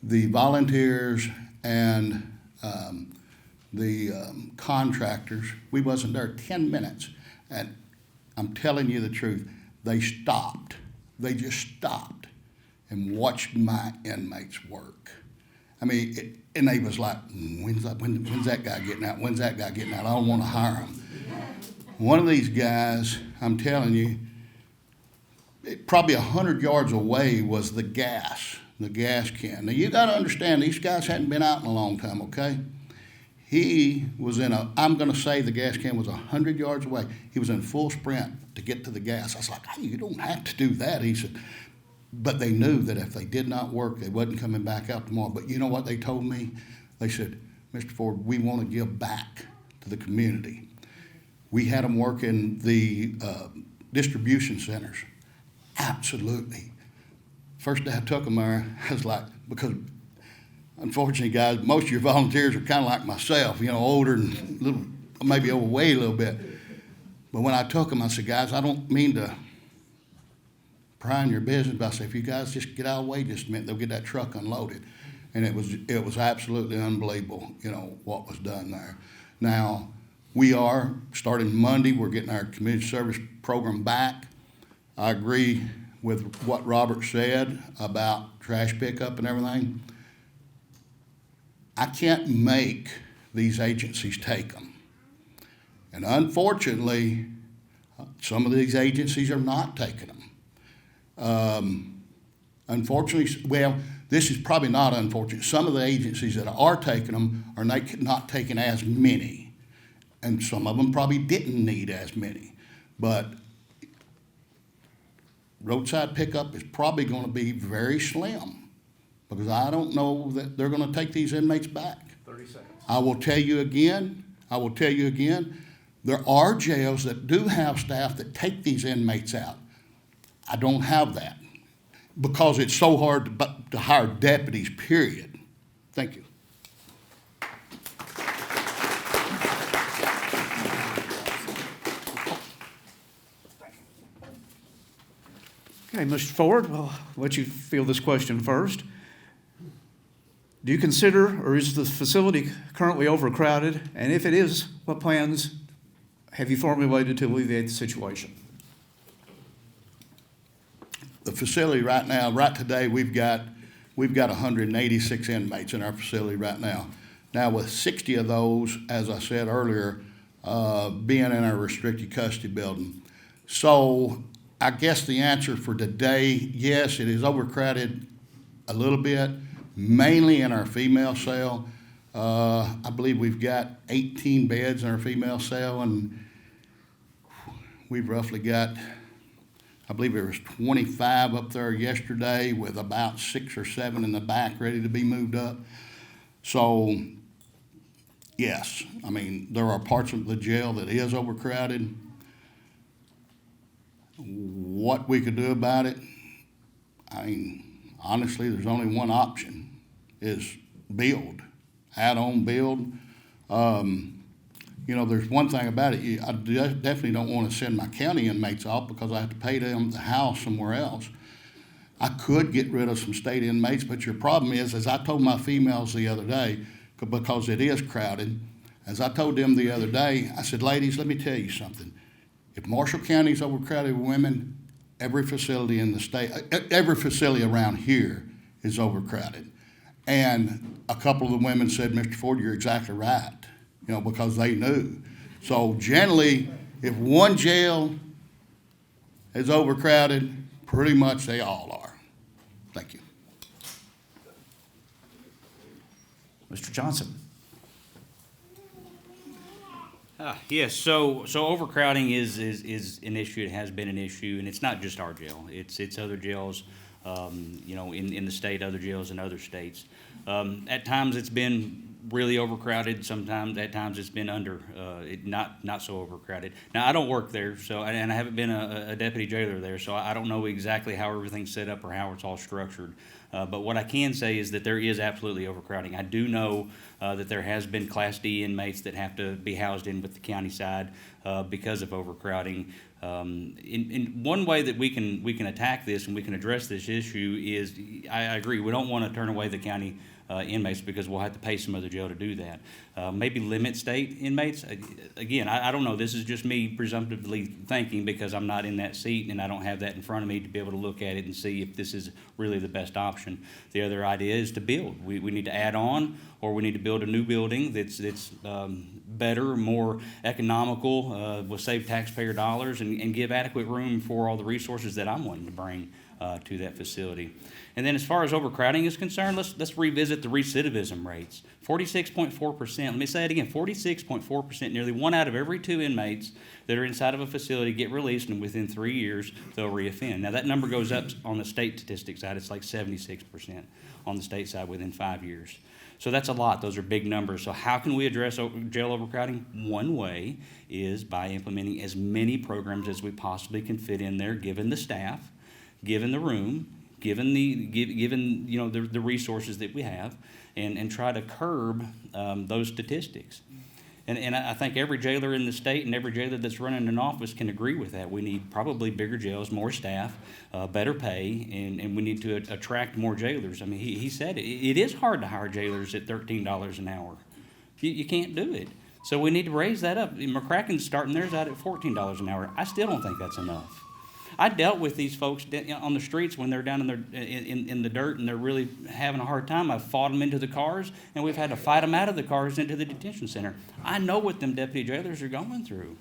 Speaker 7: The volunteers and the contractors, we wasn't there 10 minutes. And I'm telling you the truth, they stopped. They just stopped and watched my inmates work. I mean, and they was like, when's that guy getting out? When's that guy getting out? I don't want to hire him. One of these guys, I'm telling you, probably 100 yards away was the gas can. Now, you got to understand, these guys hadn't been out in a long time, okay? He was I'm going to say the gas can was 100 yards away. He was in full sprint to get to the gas. I was like, hey, you don't have to do that. He said, but they knew that if they did not work, they wasn't coming back out tomorrow. But you know what they told me? They said, Mr. Ford, we want to give back to the community. We had them work in the distribution centers. Absolutely. First day I took them there, I was like, because unfortunately, guys, most of your volunteers are kind of like myself, older and little, maybe overweight a little bit. But when I took them, I said, guys, I don't mean to pry in your business, but I said, if you guys just get out of the way just a minute, they'll get that truck unloaded. And it was absolutely unbelievable, what was done there. Now, we are, starting Monday, we're getting our community service program back. I agree with what Robert said about trash pickup and everything. I can't make these agencies take them. And unfortunately, some of these agencies are not taking them. Unfortunately, well, this is probably not unfortunate. Some of the agencies that are taking them are not taking as many. And some of them probably didn't need as many. But roadside pickup is probably gonna be very slim, because I don't know that they're gonna take these inmates back.
Speaker 5: 30 seconds.
Speaker 7: I will tell you again, there are jails that do have staff that take these inmates out. I don't have that, because it's so hard to hire deputies, period. Thank you.
Speaker 1: Okay, Mr. Ford, well, I'll let you field this question first. Do you consider, or is the facility currently overcrowded? And if it is, what plans have you formulated to alleviate the situation?
Speaker 7: The facility right now, right today, we've got 186 inmates in our facility right now. Now, with 60 of those, as I said earlier, being in our restricted custody building. So I guess the answer for today, yes, it is overcrowded a little bit, mainly in our female cell. I believe we've got 18 beds in our female cell, and we've roughly got, I believe there was 25 up there yesterday, with about 6 or 7 in the back ready to be moved up. So, yes, I mean, there are parts of the jail that is overcrowded. What we could do about it, I mean, honestly, there's only one option, is build, add-on build. You know, there's one thing about it, I definitely don't want to send my county inmates off because I have to pay them the house somewhere else. I could get rid of some state inmates, but your problem is, as I told my females the other day, because it is crowded, as I told them the other day, I said, ladies, let me tell you something. If Marshall County's overcrowded with women, every facility in the state, every facility around here is overcrowded. And a couple of the women said, Mr. Ford, you're exactly right, you know, because they knew. So generally, if one jail is overcrowded, pretty much they all are. Thank you.
Speaker 1: Mr. Johnson?
Speaker 6: Yes, so overcrowding is an issue. It has been an issue, and it's not just our jail. It's other jails, you know, in the state, other jails in other states. At times it's been really overcrowded. Sometimes, at times it's been not so overcrowded. Now, I don't work there, and I haven't been a deputy jailer there, so I don't know exactly how everything's set up or how it's all structured. But what I can say is that there is absolutely overcrowding. I do know that there has been Class D inmates that have to be housed in with the county side because of overcrowding. In one way that we can attack this and we can address this issue is, I agree, we don't want to turn away the county inmates because we'll have to pay some other jail to do that. Maybe limit state inmates. Again, I don't know. This is just me presumptively thinking because I'm not in that seat and I don't have that in front of me to be able to look at it and see if this is really the best option. The other idea is to build. We need to add on, or we need to build a new building that's better, more economical, will save taxpayer dollars and give adequate room for all the resources that I'm wanting to bring to that facility. And then as far as overcrowding is concerned, let's revisit the recidivism rates. 46.4%, let me say it again, 46.4%, nearly 1 out of every 2 inmates that are inside of a facility get released, and within 3 years, they'll reoffend. Now, that number goes up on the state statistic side. It's like 76% on the state side within 5 years. So that's a lot. Those are big numbers. So how can we address jail overcrowding? One way is by implementing as many programs as we possibly can fit in there, given the staff, given the room, given you know the resources that we have, and try to curb those statistics. And I think every jailer in the state and every jailer that's running an office can agree with that. We need probably bigger jails, more staff, better pay, and we need to attract more jailers. I mean, he said it is hard to hire jailers at $13 an hour. You can't do it. So we need to raise that up. McCracken's starting theirs out at $14 an hour. I still don't think that's enough. I dealt with these folks on the streets when they're down in the dirt and they're really having a hard time. I've fought them into the cars, and we've had to fight them out of the cars into the detention center. I know what them deputy jailers are going through.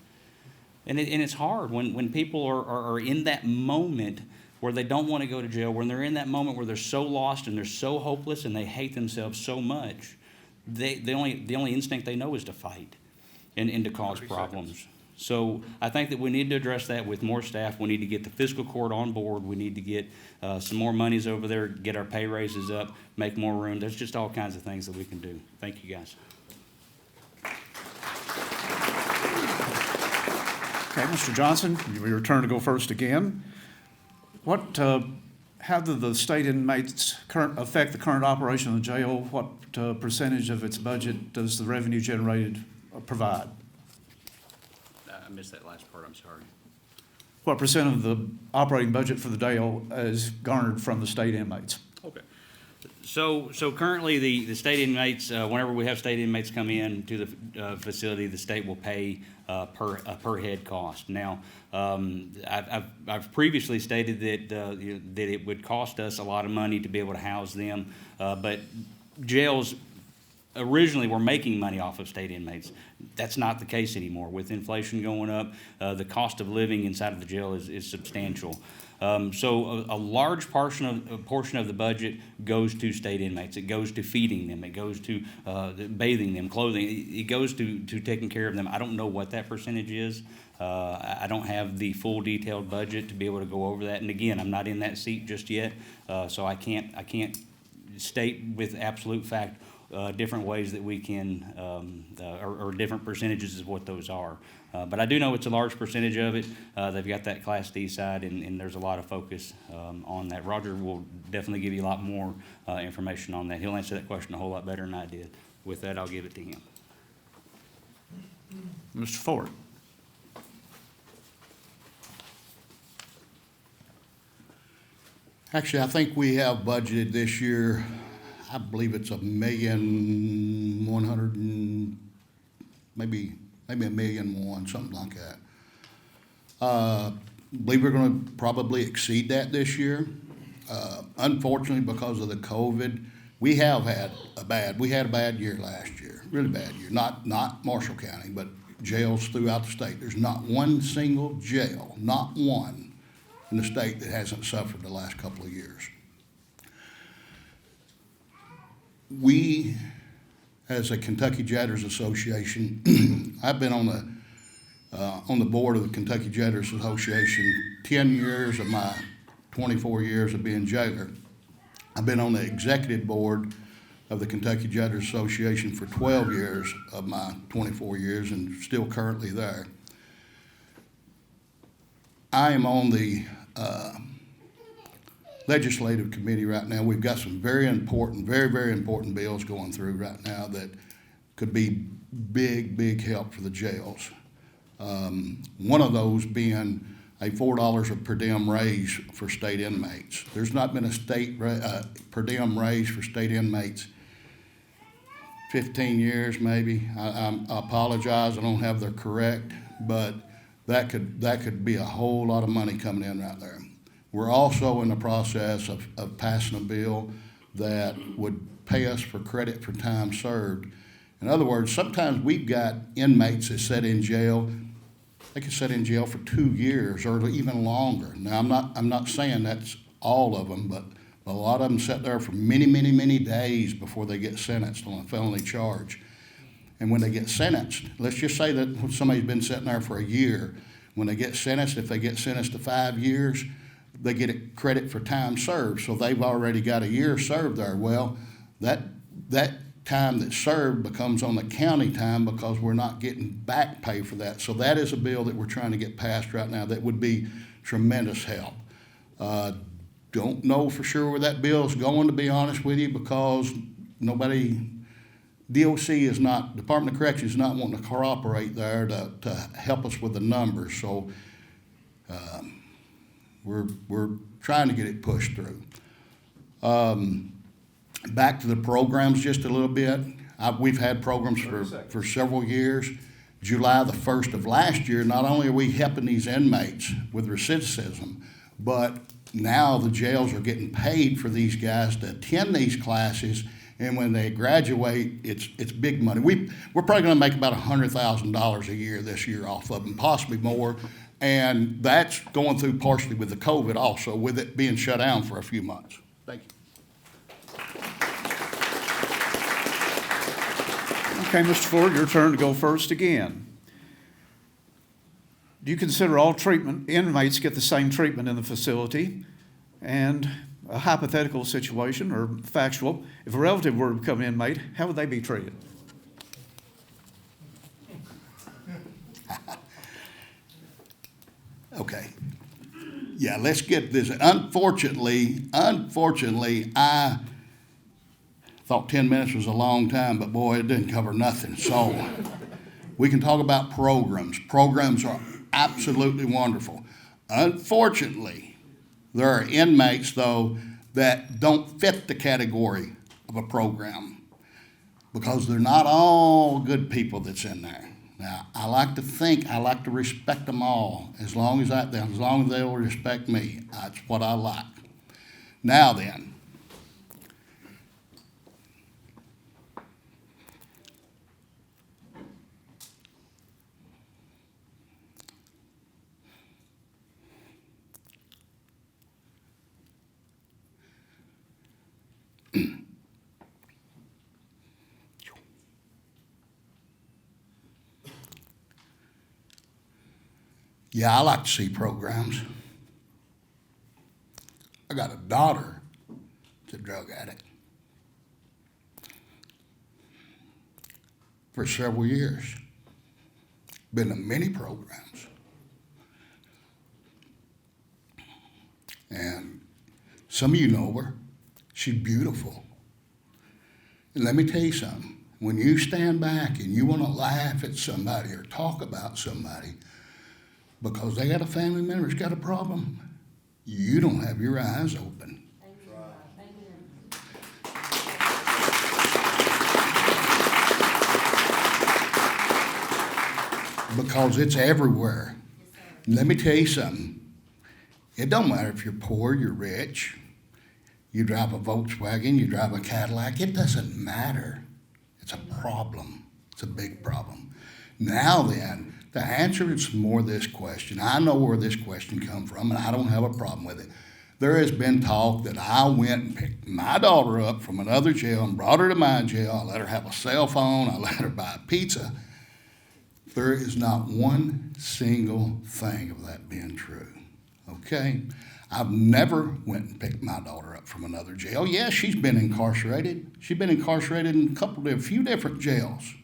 Speaker 6: And it's hard when people are in that moment where they don't want to go to jail, when they're in that moment where they're so lost and they're so hopeless and they hate themselves so much. The only instinct they know is to fight and to cause problems. So I think that we need to address that with more staff. We need to get the fiscal court on board. We need to get some more monies over there, get our pay raises up, make more room. There's just all kinds of things that we can do. Thank you, guys.
Speaker 1: Okay, Mr. Johnson, your turn to go first again. How do the state inmates affect the current operation of the jail? What percentage of its budget does the revenue generated provide?
Speaker 6: I missed that last part, I'm sorry.
Speaker 1: What percent of the operating budget for the jail is garnered from the state inmates?
Speaker 6: Okay. So currently, the state inmates, whenever we have state inmates come in to the facility, the state will pay per head cost. Now, I've previously stated that it would cost us a lot of money to be able to house them, but jails originally were making money off of state inmates. That's not the case anymore. With inflation going up, the cost of living inside of the jail is substantial. So a large portion of the budget goes to state inmates. It goes to feeding them. It goes to bathing them, clothing. It goes to taking care of them. I don't know what that percentage is. I don't have the full detailed budget to be able to go over that. And again, I'm not in that seat just yet, so I can't state with absolute fact different ways that we can, or different percentages of what those are. But I do know it's a large percentage of it. They've got that Class D side, and there's a lot of focus on that. Roger will definitely give you a lot more information on that. He'll answer that question a whole lot better than I did. With that, I'll give it to him.
Speaker 1: Mr. Ford.
Speaker 7: Actually, I think we have budgeted this year, I believe it's $1,100,000 and maybe $1,000,001, something like that. Believe we're gonna probably exceed that this year. Unfortunately, because of the COVID, we had a bad year last year, really bad year. Not Marshall County, but jails throughout the state. There's not one single jail, not one, in the state that hasn't suffered the last couple of years. We, as a Kentucky Jailers Association, I've been on the board of the Kentucky Jailers Association 10 years of my 24 years of being jailer. I've been on the executive board of the Kentucky Jailers Association for 12 years of my 24 years and still currently there. I am on the legislative committee right now. We've got some very, very important bills going through right now that could be big help for the jails. One of those being a $4 a per diem raise for state inmates. There's not been a state per diem raise for state inmates 15 years maybe. I apologize, I don't have the correct, but that could be a whole lot of money coming in right there. We're also in the process of passing a bill that would pay us for credit for time served. In other words, sometimes we've got inmates that sit in jail. They could sit in jail for 2 years or even longer. Now, I'm not saying that's all of them, but a lot of them sit there for many days before they get sentenced on a felony charge. And when they get sentenced, let's just say that somebody's been sitting there for a year. When they get sentenced, if they get sentenced to 5 years, they get a credit for time served. So they've already got a year served there. Well, that time that's served becomes on the county time because we're not getting back pay for that. So that is a bill that we're trying to get passed right now that would be tremendous help. Don't know for sure where that bill is going, to be honest with you, because DOC is not, Department of Corrections is not wanting to cooperate there to help us with the numbers. So we're trying to get it pushed through. Back to the programs just a little bit. We've had programs for several years. July the 1st of last year, not only are we helping these inmates with recidivism, but now the jails are getting paid for these guys to attend these classes, and when they graduate, it's big money. We're probably going to make about $100,000 a year this year off of them, possibly more, and that's going through partially with the COVID also, with it being shut down for a few months. Thank you.
Speaker 1: Okay, Mr. Ford, your turn to go first again. do you consider all treatment, inmates get the same treatment in the facility? And a hypothetical situation or factual, if a relative were to become an inmate, how would they be treated?
Speaker 7: Okay. Yeah, let's get this. Unfortunately, I thought 10 minutes was a long time, but boy, it didn't cover nothing. So we can talk about programs. Programs are absolutely wonderful. Unfortunately, there are inmates, though, that don't fit the category of a program because they're not all good people that's in there. Now, I like to respect them all as long as they'll respect me. That's what I like. Now then, yeah, I like to see programs. I got a daughter that's a drug addict for several years. Been to many programs. And some of you know her. She's beautiful. And let me tell you something. When you stand back and you want to laugh at somebody or talk about somebody, because they got a family member that's got a problem, you don't have your eyes open. Because it's everywhere. Let me tell you something. It don't matter if you're poor, you're rich, you drive a Volkswagen, you drive a Cadillac, it doesn't matter. It's a problem. It's a big problem. Now then, the answer is more this question. I know where this question comes from, and I don't have a problem with it. There has been talk that I went and picked my daughter up from another jail and brought her to my jail. I let her have a cell phone. I let her buy a pizza. There is not one single thing of that being true, okay? I've never went and picked my daughter up from another jail. Yes, she's been incarcerated. She's been incarcerated in a few different jails,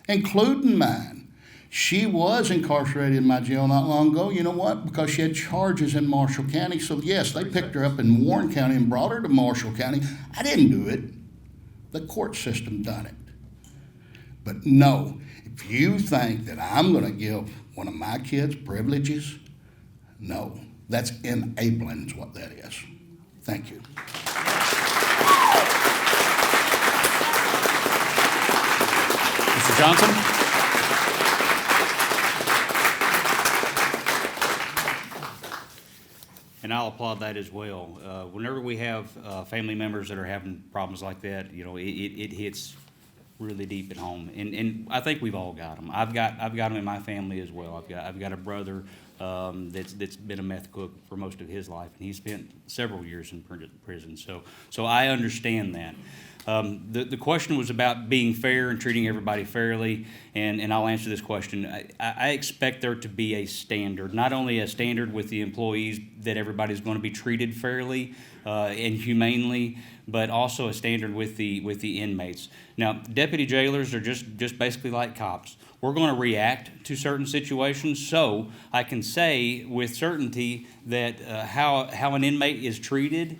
Speaker 7: including mine. She was incarcerated in my jail not long ago. You know what? Because she had charges in Marshall County. So yes, they picked her up in Warren County and brought her to Marshall County. I didn't do it. The court system done it. But no, if you think that I'm going to give one of my kids privileges, no. That's enabling is what that is. Thank you.
Speaker 1: Mr. Johnson?
Speaker 6: And I'll applaud that as well. Whenever we have family members that are having problems like that, you know, it hits really deep at home. And I think we've all got them. I've got them in my family as well. I've got a brother that's been a meth cook for most of his life, and he spent several years in prison. So I understand that. The question was about being fair and treating everybody fairly, and I'll answer this question. I expect there to be a standard, not only a standard with the employees that everybody's going to be treated fairly and humanely, but also a standard with the inmates. Now, deputy jailers are just basically like cops. We're going to react to certain situations, so I can say with certainty that how an inmate is treated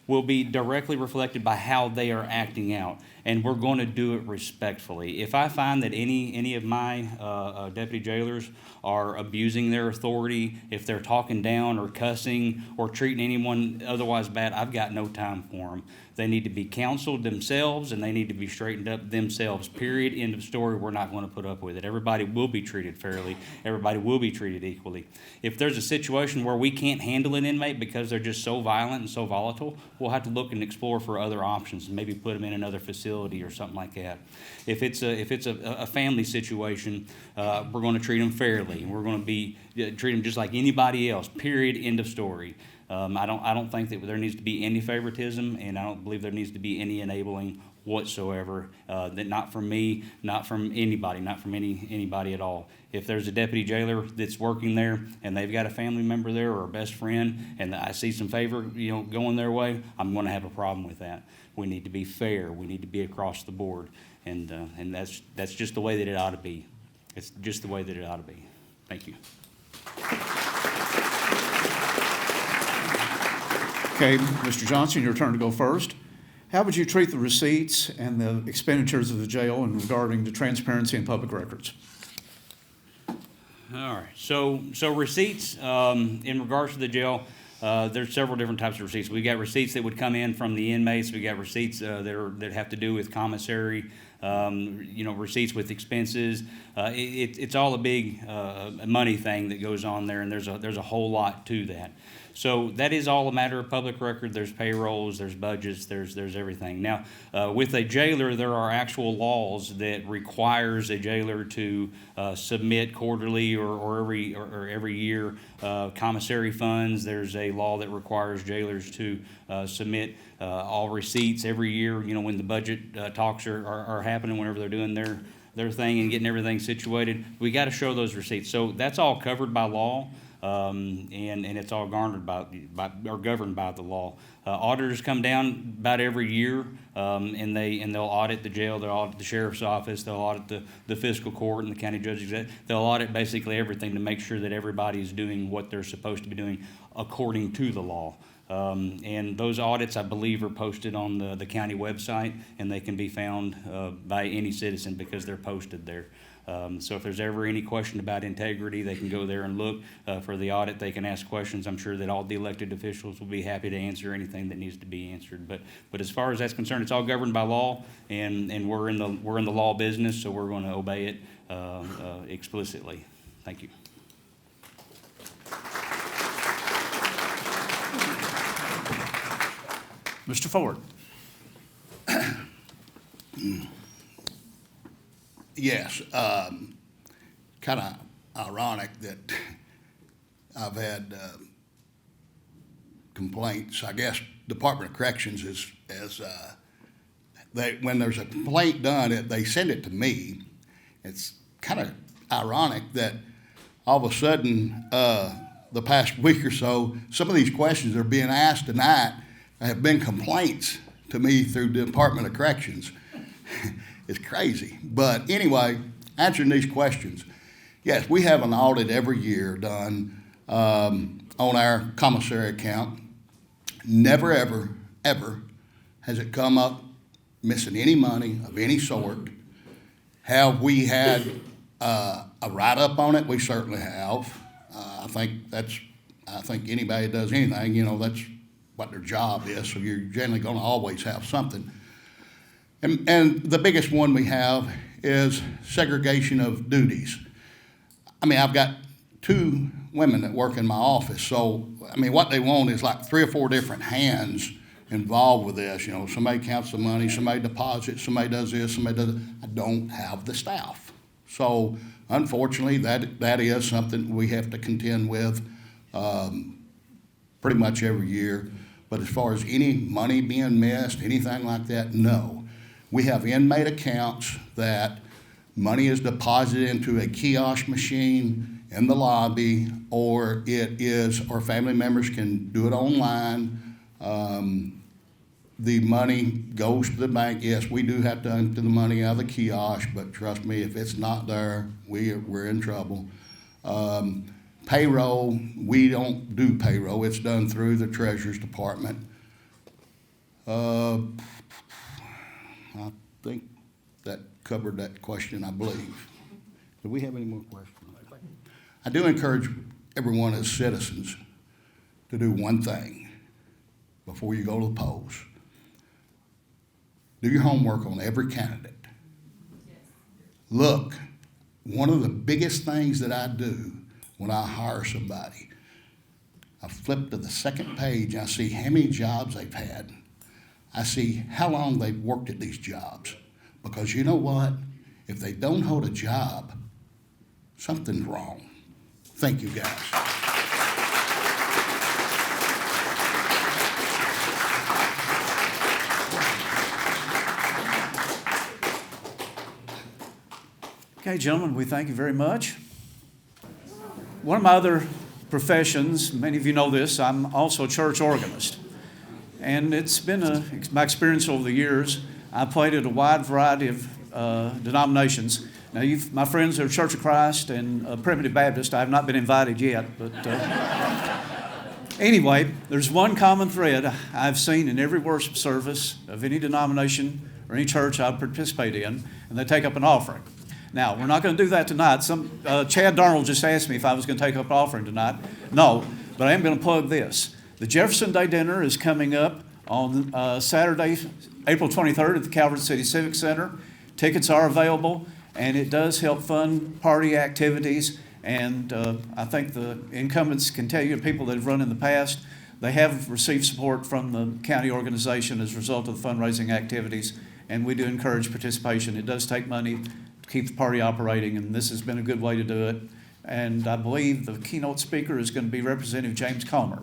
Speaker 6: will be directly reflected by how they are acting out, and we're going to do it respectfully. If I find that any of my deputy jailers are abusing their authority, if they're talking down or cussing or treating anyone otherwise bad, I've got no time for them. They need to be counseled themselves, and they need to be straightened up themselves, period, end of story. We're not going to put up with it. Everybody will be treated fairly. Everybody will be treated equally. If there's a situation where we can't handle an inmate because they're just so violent and so volatile, we'll have to look and explore for other options and maybe put them in another facility or something like that. If it's a family situation, we're going to treat them fairly. We're going to treat them just like anybody else, period, end of story. I don't think that there needs to be any favoritism, and I don't believe there needs to be any enabling whatsoever, that not from me, not from anybody, not from anybody at all. If there's a deputy jailer that's working there and they've got a family member there or a best friend, and I see some favor, going their way, I'm going to have a problem with that. We need to be fair. We need to be across the board, and that's just the way that it ought to be. It's just the way that it ought to be. Thank you.
Speaker 1: Okay, Mr. Johnson, your turn to go first. How would you treat the receipts and the expenditures of the jail in regarding to transparency and public records?
Speaker 6: All right, so receipts, in regards to the jail, there's several different types of receipts. We got receipts that would come in from the inmates. We got receipts that have to do with commissary, receipts with expenses. It's all a big money thing that goes on there, and there's a whole lot to that. So that is all a matter of public record. There's payrolls, there's budgets, there's everything. Now, with a jailer, there are actual laws that requires a jailer to submit quarterly or every year commissary funds. There's a law that requires jailers to submit all receipts every year. When the budget talks are happening, whenever they're doing their thing and getting everything situated, we got to show those receipts. So that's all covered by law. And it's all garnered by or governed by the law. Auditors come down about every year, and they'll audit the jail, they'll audit the sheriff's office, they'll audit the fiscal court and the county judge's. They'll audit basically everything to make sure that everybody is doing what they're supposed to be doing according to the law. And those audits, I believe, are posted on the county website, and they can be found by any citizen because they're posted there. So if there's ever any question about integrity, they can go there and look for the audit. They can ask questions. I'm sure that all the elected officials will be happy to answer anything that needs to be answered. But as far as that's concerned, it's all governed by law, and we're in the law business, so we're going to obey it explicitly. Thank you.
Speaker 1: Mr. Ford.
Speaker 7: Yes, kind of ironic that I've had complaints. I guess Department of Corrections when there's a complaint done, they send it to me. It's kind of ironic that all of a sudden, the past week or so, some of these questions that are being asked tonight have been complaints to me through the Department of Corrections. It's crazy. But anyway, answering these questions. Yes, we have an audit every year done on our commissary account. Never, ever, ever has it come up missing any money of any sort. Have we had a write-up on it? We certainly have. I think anybody that does anything, that's what their job is, so you're generally going to always have something. And the biggest one we have is segregation of duties. I've got 2 women that work in my office, so, what they want is like 3 or 4 different hands involved with this. Somebody counts the money, somebody deposits, somebody does this, somebody does that. I don't have the staff. So, unfortunately, that is something we have to contend with pretty much every year. But as far as any money being missed, anything like that, no. We have inmate accounts that money is deposited into a kiosk machine in the lobby, or family members can do it online. The money goes to the bank. Yes, we do have to empty the money out of the kiosk, but trust me, if it's not there, we're in trouble. Payroll, we don't do payroll. It's done through the Treasurer's Department. I think that covered that question, I believe. Do we have any more questions? I do encourage everyone as citizens to do one thing before you go to the polls. Do your homework on every candidate. Look, one of the biggest things that I do when I hire somebody, I flip to the second page and I see how many jobs they've had. I see how long they've worked at these jobs. Because you know what? If they don't hold a job, something's wrong. Thank you, guys.
Speaker 1: Okay, gentlemen, we thank you very much. One of my other professions, many of you know this, I'm also a church organist. And it's been my experience over the years. I played at a wide variety of denominations. Now, my friends are Church of Christ and Primitive Baptist. I have not been invited yet, but anyway, there's one common thread I've seen in every worship service of any denomination or any church I participate in, and they take up an offering. Now, we're not going to do that tonight. Chad Darnold just asked me if I was going to take up an offering tonight. No, but I am going to plug this. The Jefferson Day Dinner is coming up on Saturday, April 23rd at the Calvert City Civic Center. Tickets are available, and it does help fund party activities. And I think the incumbents can tell you, people that have run in the past, they have received support from the county organization as a result of the fundraising activities, and we do encourage participation. It does take money to keep the party operating, and this has been a good way to do it. And I believe the keynote speaker is going to be Representative James Comer.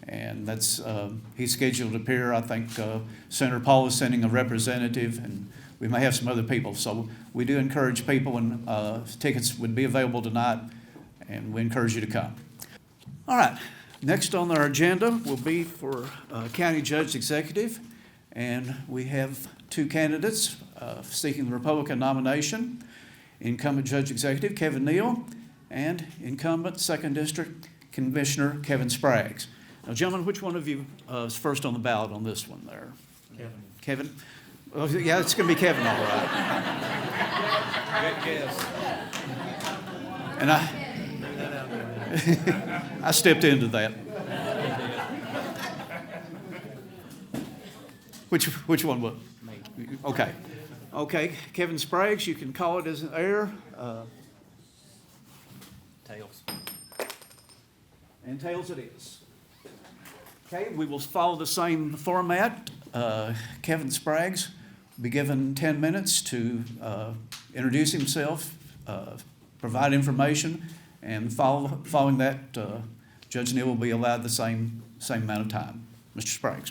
Speaker 1: And he's scheduled to appear. I think Senator Paul is sending a representative, and we may have some other people. So we do encourage people, and tickets would be available tonight, and we encourage you to come. All right, next on our agenda will be for County Judge Executive, and we have two candidates seeking the Republican nomination, incumbent Judge Executive Kevin Neal and incumbent 2nd District Commissioner Kevin Spraggs. Now, gentlemen, which one of you is first on the ballot on this one there? Kevin? Oh, yeah, it's going to be Kevin, all right.
Speaker 5: Good guess.
Speaker 1: And I stepped into that. Which one was? Me. Okay. Okay, Kevin Spraggs, you can call it as an heir.
Speaker 6: Tails.
Speaker 1: And tails it is. Okay, we will follow the same format. Kevin Spraggs will be given 10 minutes to introduce himself, provide information, and following that, Judge Neal will be allowed the same amount of time. Mr. Spraggs.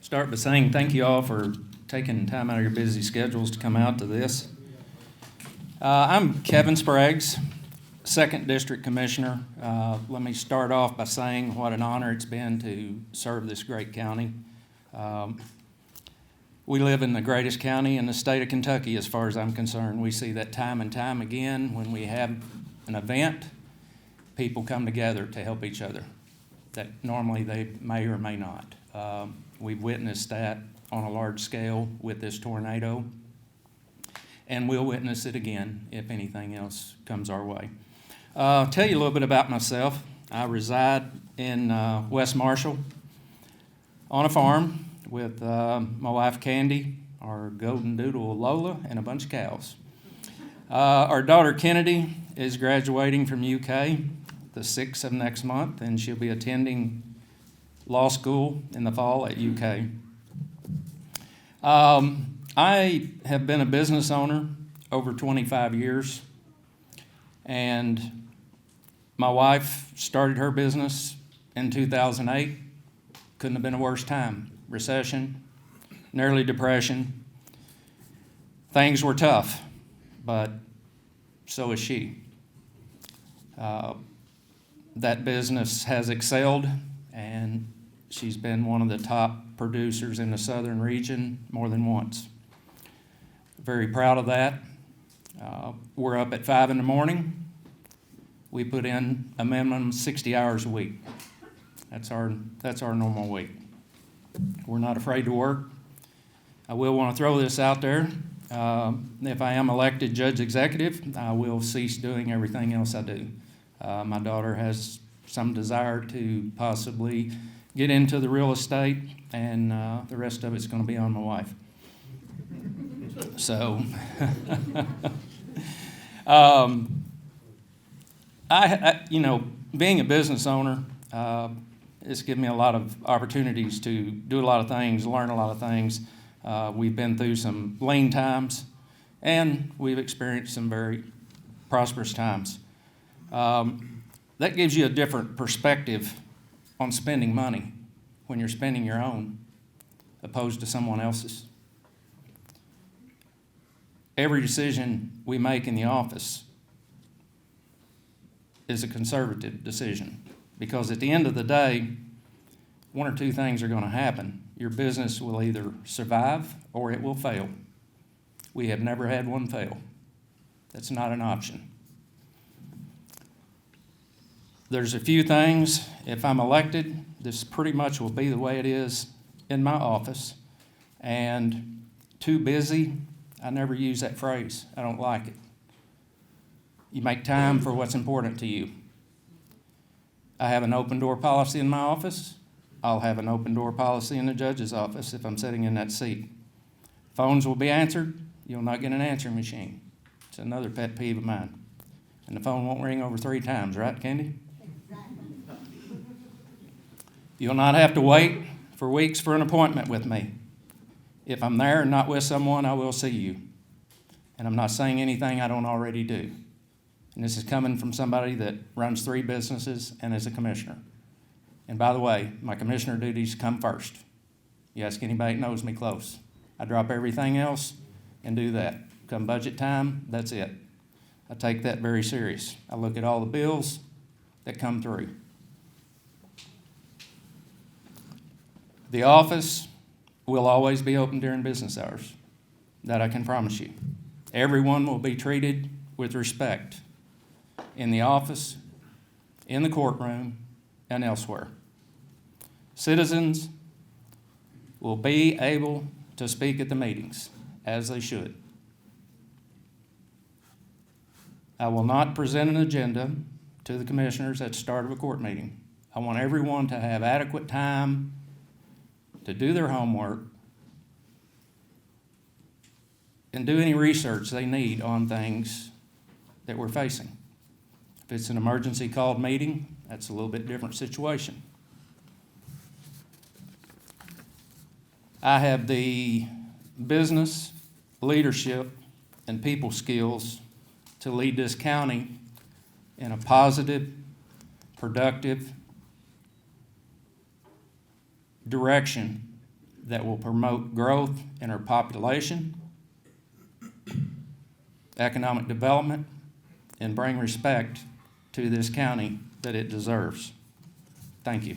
Speaker 8: Start by saying thank you all for taking time out of your busy schedules to come out to this. I'm Kevin Spraggs, 2nd District Commissioner. Let me start off by saying what an honor it's been to serve this great county. We live in the greatest county in the state of Kentucky as far as I'm concerned. We see that time and time again when we have an event, people come together to help each other that normally they may or may not. We've witnessed that on a large scale with this tornado, and we'll witness it again if anything else comes our way. I'll tell you a little bit about myself. I reside in West Marshall on a farm with my wife Candy, our golden doodle Lola, and a bunch of cows. Our daughter Kennedy is graduating from UK the 6th of next month, and she'll be attending law school in the fall at UK. I have been a business owner over 25 years, and my wife started her business in 2008. Couldn't have been a worse time. Recession, nearly depression. Things were tough, but so is she. That business has excelled, and she's been one of the top producers in the southern region more than once. Very proud of that. We're up at 5 in the morning. We put in a minimum 60 hours a week. That's our normal week. We're not afraid to work. I will want to throw this out there. If I am elected judge executive, I will cease doing everything else I do. My daughter has some desire to possibly get into the real estate, and the rest of it's going to be on my wife. So, being a business owner, it's given me a lot of opportunities to do a lot of things, learn a lot of things. We've been through some lean times, and we've experienced some very prosperous times. That gives you a different perspective on spending money when you're spending your own opposed to someone else's. every decision we make in the office is a conservative decision. Because at the end of the day, one or two things are going to happen. Your business will either survive or it will fail. We have never had one fail. That's not an option. There's a few things, if I'm elected, this pretty much will be the way it is in my office. And too busy, I never use that phrase. I don't like it. You make time for what's important to you. I have an open door policy in my office. I'll have an open door policy in the judge's office if I'm sitting in that seat. Phones will be answered. You'll not get an answering machine. It's another pet peeve of mine. And the phone won't ring over 3 times, right, Candy? You'll not have to wait for weeks for an appointment with me. If I'm there and not with someone, I will see you. And I'm not saying anything I don't already do. And this is coming from somebody that runs 3 businesses and is a commissioner. And by the way, my commissioner duties come first. You ask anybody that knows me close. I drop everything else and do that. Come budget time, that's it. I take that very serious. I look at all the bills that come through. The office will always be open during business hours. That I can promise you. Everyone will be treated with respect in the office, in the courtroom, and elsewhere. Citizens will be able to speak at the meetings, as they should. I will not present an agenda to the commissioners at the start of a court meeting. I want everyone to have adequate time to do their homework and do any research they need on things that we're facing. If it's an emergency called meeting, that's a little bit different situation. I have the business, leadership, and people skills to lead this county in a positive, productive direction that will promote growth in our population, economic development, and bring respect to this county that it deserves. Thank you.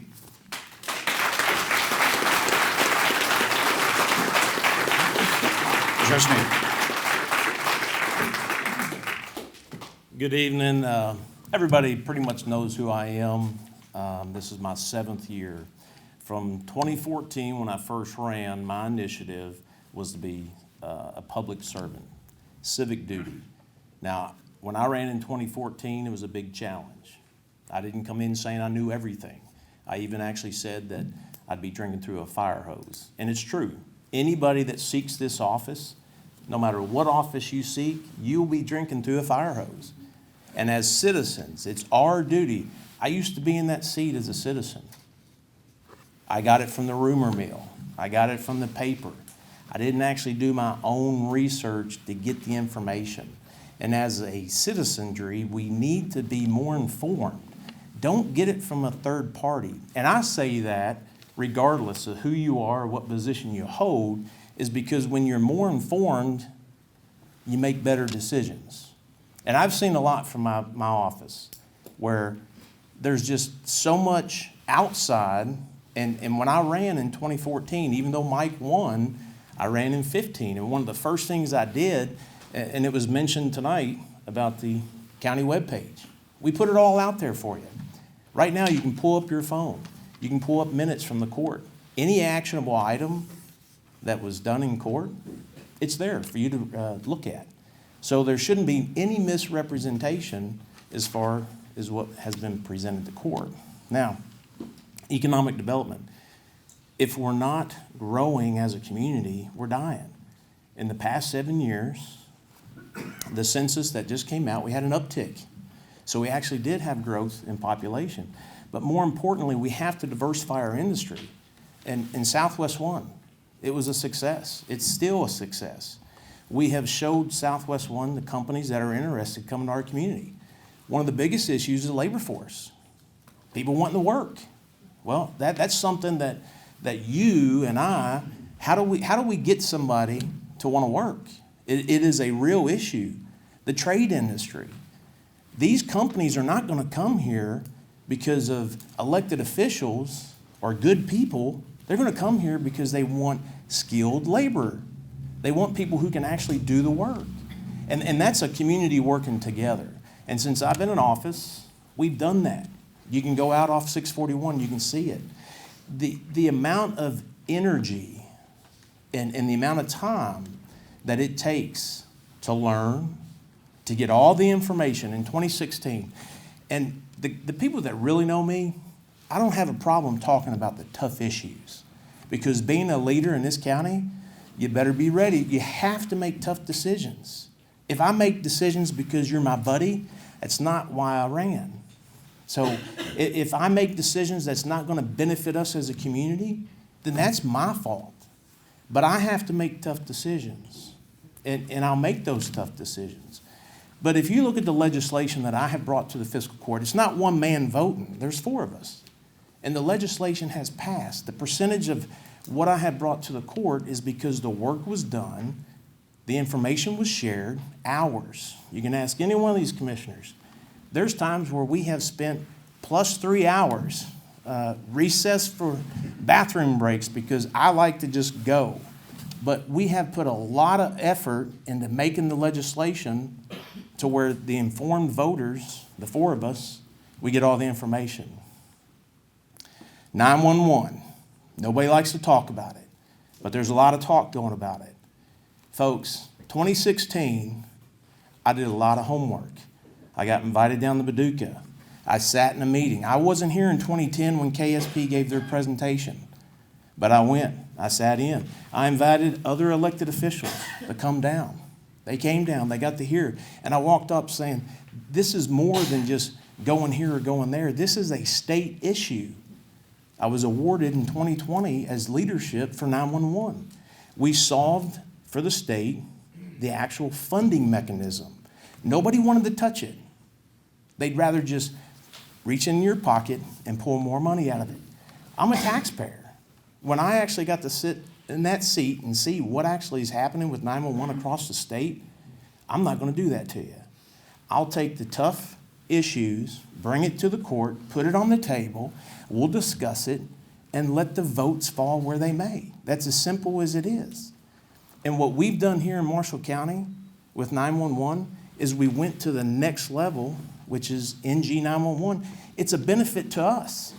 Speaker 1: Judge Nate.
Speaker 9: Good evening. Everybody pretty much knows who I am. This is my 7th year. From 2014, when I first ran, my initiative was to be a public servant, civic duty. Now, when I ran in 2014, it was a big challenge. I didn't come in saying I knew everything. I even actually said that I'd be drinking through a fire hose. And it's true. Anybody that seeks this office, no matter what office you seek, you'll be drinking through a fire hose. And as citizens, it's our duty. I used to be in that seat as a citizen. I got it from the rumor mill. I got it from the paper. I didn't actually do my own research to get the information. And as a citizenry, we need to be more informed. Don't get it from a third party. And I say that regardless of who you are, what position you hold, is because when you're more informed, you make better decisions. And I've seen a lot from my office where there's just so much outside. And when I ran in 2014, even though Mike won, I ran in 15. And one of the first things I did, and it was mentioned tonight about the county webpage, we put it all out there for you. Right now, you can pull up your phone. You can pull up minutes from the court. Any actionable item that was done in court, it's there for you to look at. So there shouldn't be any misrepresentation as far as what has been presented to court. Now, economic development. If we're not growing as a community, we're dying. In the past 7 years, the census that just came out, we had an uptick. So we actually did have growth in population. But more importantly, we have to diversify our industry. And in Southwest One, it was a success. It's still a success. We have showed Southwest One the companies that are interested coming to our community. One of the biggest issues is the labor force. People wanting to work. Well, that's something that you and I, how do we get somebody to want to work? It is a real issue. The trade industry. These companies are not going to come here because of elected officials or good people. They're going to come here because they want skilled labor. They want people who can actually do the work. And that's a community working together. And since I've been in office, we've done that. You can go out off 641, you can see it. The amount of energy and the amount of time that it takes to learn, to get all the information in 2016. And the people that really know me, I don't have a problem talking about the tough issues. Because being a leader in this county, you better be ready. You have to make tough decisions. If I make decisions because you're my buddy, that's not why I ran. So if I make decisions that's not going to benefit us as a community, then that's my fault. But I have to make tough decisions, and I'll make those tough decisions. But if you look at the legislation that I have brought to the fiscal court, it's not one man voting. There's 4 of us. And the legislation has passed. The percentage of what I have brought to the court is because the work was done, the information was shared, hours. You can ask any one of these commissioners. There's times where we have spent plus 3 hours, recess for bathroom breaks because I like to just go. But we have put a lot of effort into making the legislation to where the informed voters, the 4 of us, we get all the information. 911. Nobody likes to talk about it, but there's a lot of talk going about it. Folks, 2016, I did a lot of homework. I got invited down to Paducah. I sat in a meeting. I wasn't here in 2010 when KSP gave their presentation, but I went. I sat in. I invited other elected officials to come down. They came down. They got to hear. And I walked up saying, this is more than just going here or going there. This is a state issue. I was awarded in 2020 as leadership for 911. We solved for the state the actual funding mechanism. Nobody wanted to touch it. They'd rather just reach in your pocket and pull more money out of it. I'm a taxpayer. When I actually got to sit in that seat and see what actually is happening with 911 across the state, I'm not going to do that to you. I'll take the tough issues, bring it to the court, put it on the table, we'll discuss it, and let the votes fall where they may. That's as simple as it is. And what we've done here in Marshall County with 911 is we went to the next level, which is NG 911. It's a benefit to us.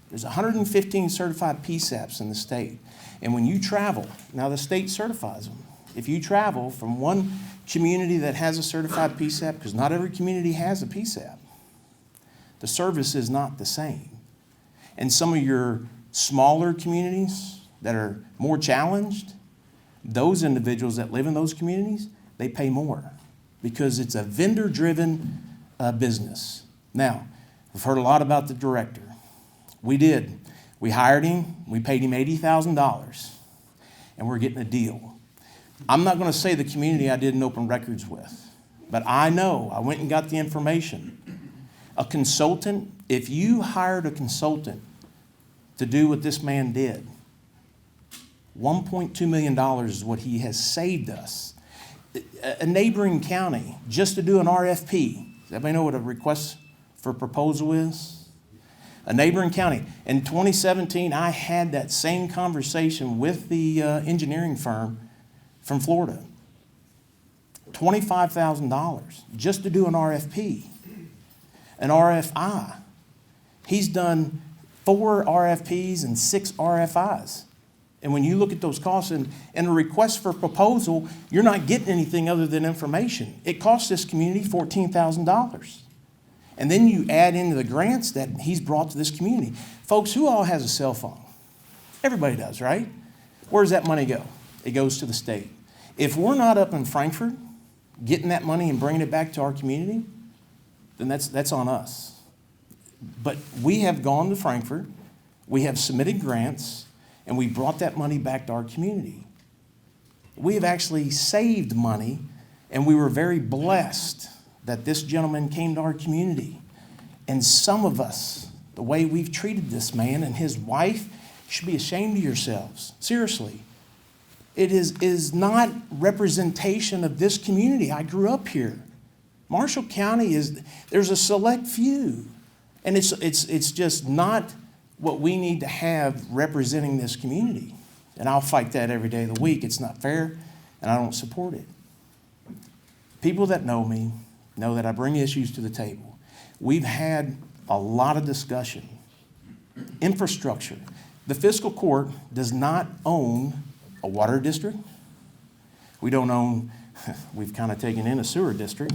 Speaker 9: There's 115 certified PSAPs in the state. And when you travel, now the state certifies them. If you travel from one community that has a certified PSAP, because not every community has a PSAP, the service is not the same. And some of your smaller communities that are more challenged, those individuals that live in those communities, they pay more because it's a vendor-driven business. Now, we've heard a lot about the director. We did. We hired him. We paid him $80,000, and we're getting a deal. I'm not going to say the community I didn't open records with, but I know. I went and got the information. A consultant, if you hired a consultant to do what this man did, $1.2 million is what he has saved us. A neighboring county, just to do an RFP. Does everybody know what a request for proposal is? A neighboring county. In 2017, I had that same conversation with the engineering firm from Florida. $25,000 just to do an RFP. An RFI. He's done 4 RFPs and 6 RFIs. And when you look at those costs and a request for proposal, you're not getting anything other than information. It costs this community $14,000. And then you add into the grants that he's brought to this community. Folks, who all has a cell phone? Everybody does, right? Where does that money go? It goes to the state. If we're not up in Frankfurt getting that money and bringing it back to our community, then that's on us. But we have gone to Frankfurt, we have submitted grants, and we brought that money back to our community. We have actually saved money, and we were very blessed that this gentleman came to our community. And some of us, the way we've treated this man and his wife, should be ashamed of yourselves. Seriously. It is not representation of this community. I grew up here. Marshall County there's a select few. And it's just not what we need to have representing this community. And I'll fight that every day of the week. It's not fair, and I don't support it. People that know me know that I bring issues to the table. We've had a lot of discussion. Infrastructure. The fiscal court does not own a water district. We don't own, we've kind of taken in a sewer district.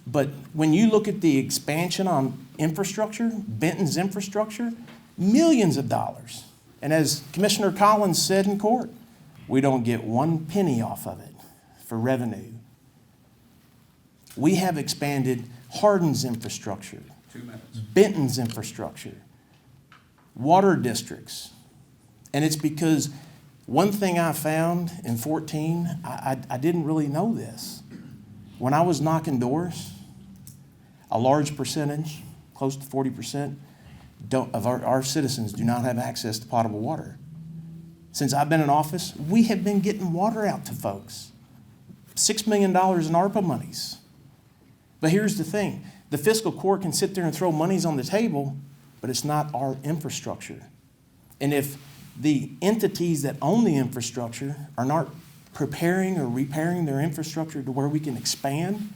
Speaker 9: But when you look at the expansion on infrastructure, Benton's infrastructure, millions of dollars. And as Commissioner Collins said in court, we don't get 1 penny off of it for revenue. We have expanded Hardin's infrastructure,
Speaker 1: 2 minutes.
Speaker 9: Benton's infrastructure, water districts. And it's because one thing I found in 14, I didn't really know this. When I was knocking doors, a large percentage, close to 40%, of our citizens do not have access to potable water. Since I've been in office, we have been getting water out to folks. $6 million in ARPA monies. But here's the thing. The fiscal court can sit there and throw monies on the table, but it's not our infrastructure. And if the entities that own the infrastructure are not preparing or repairing their infrastructure to where we can expand,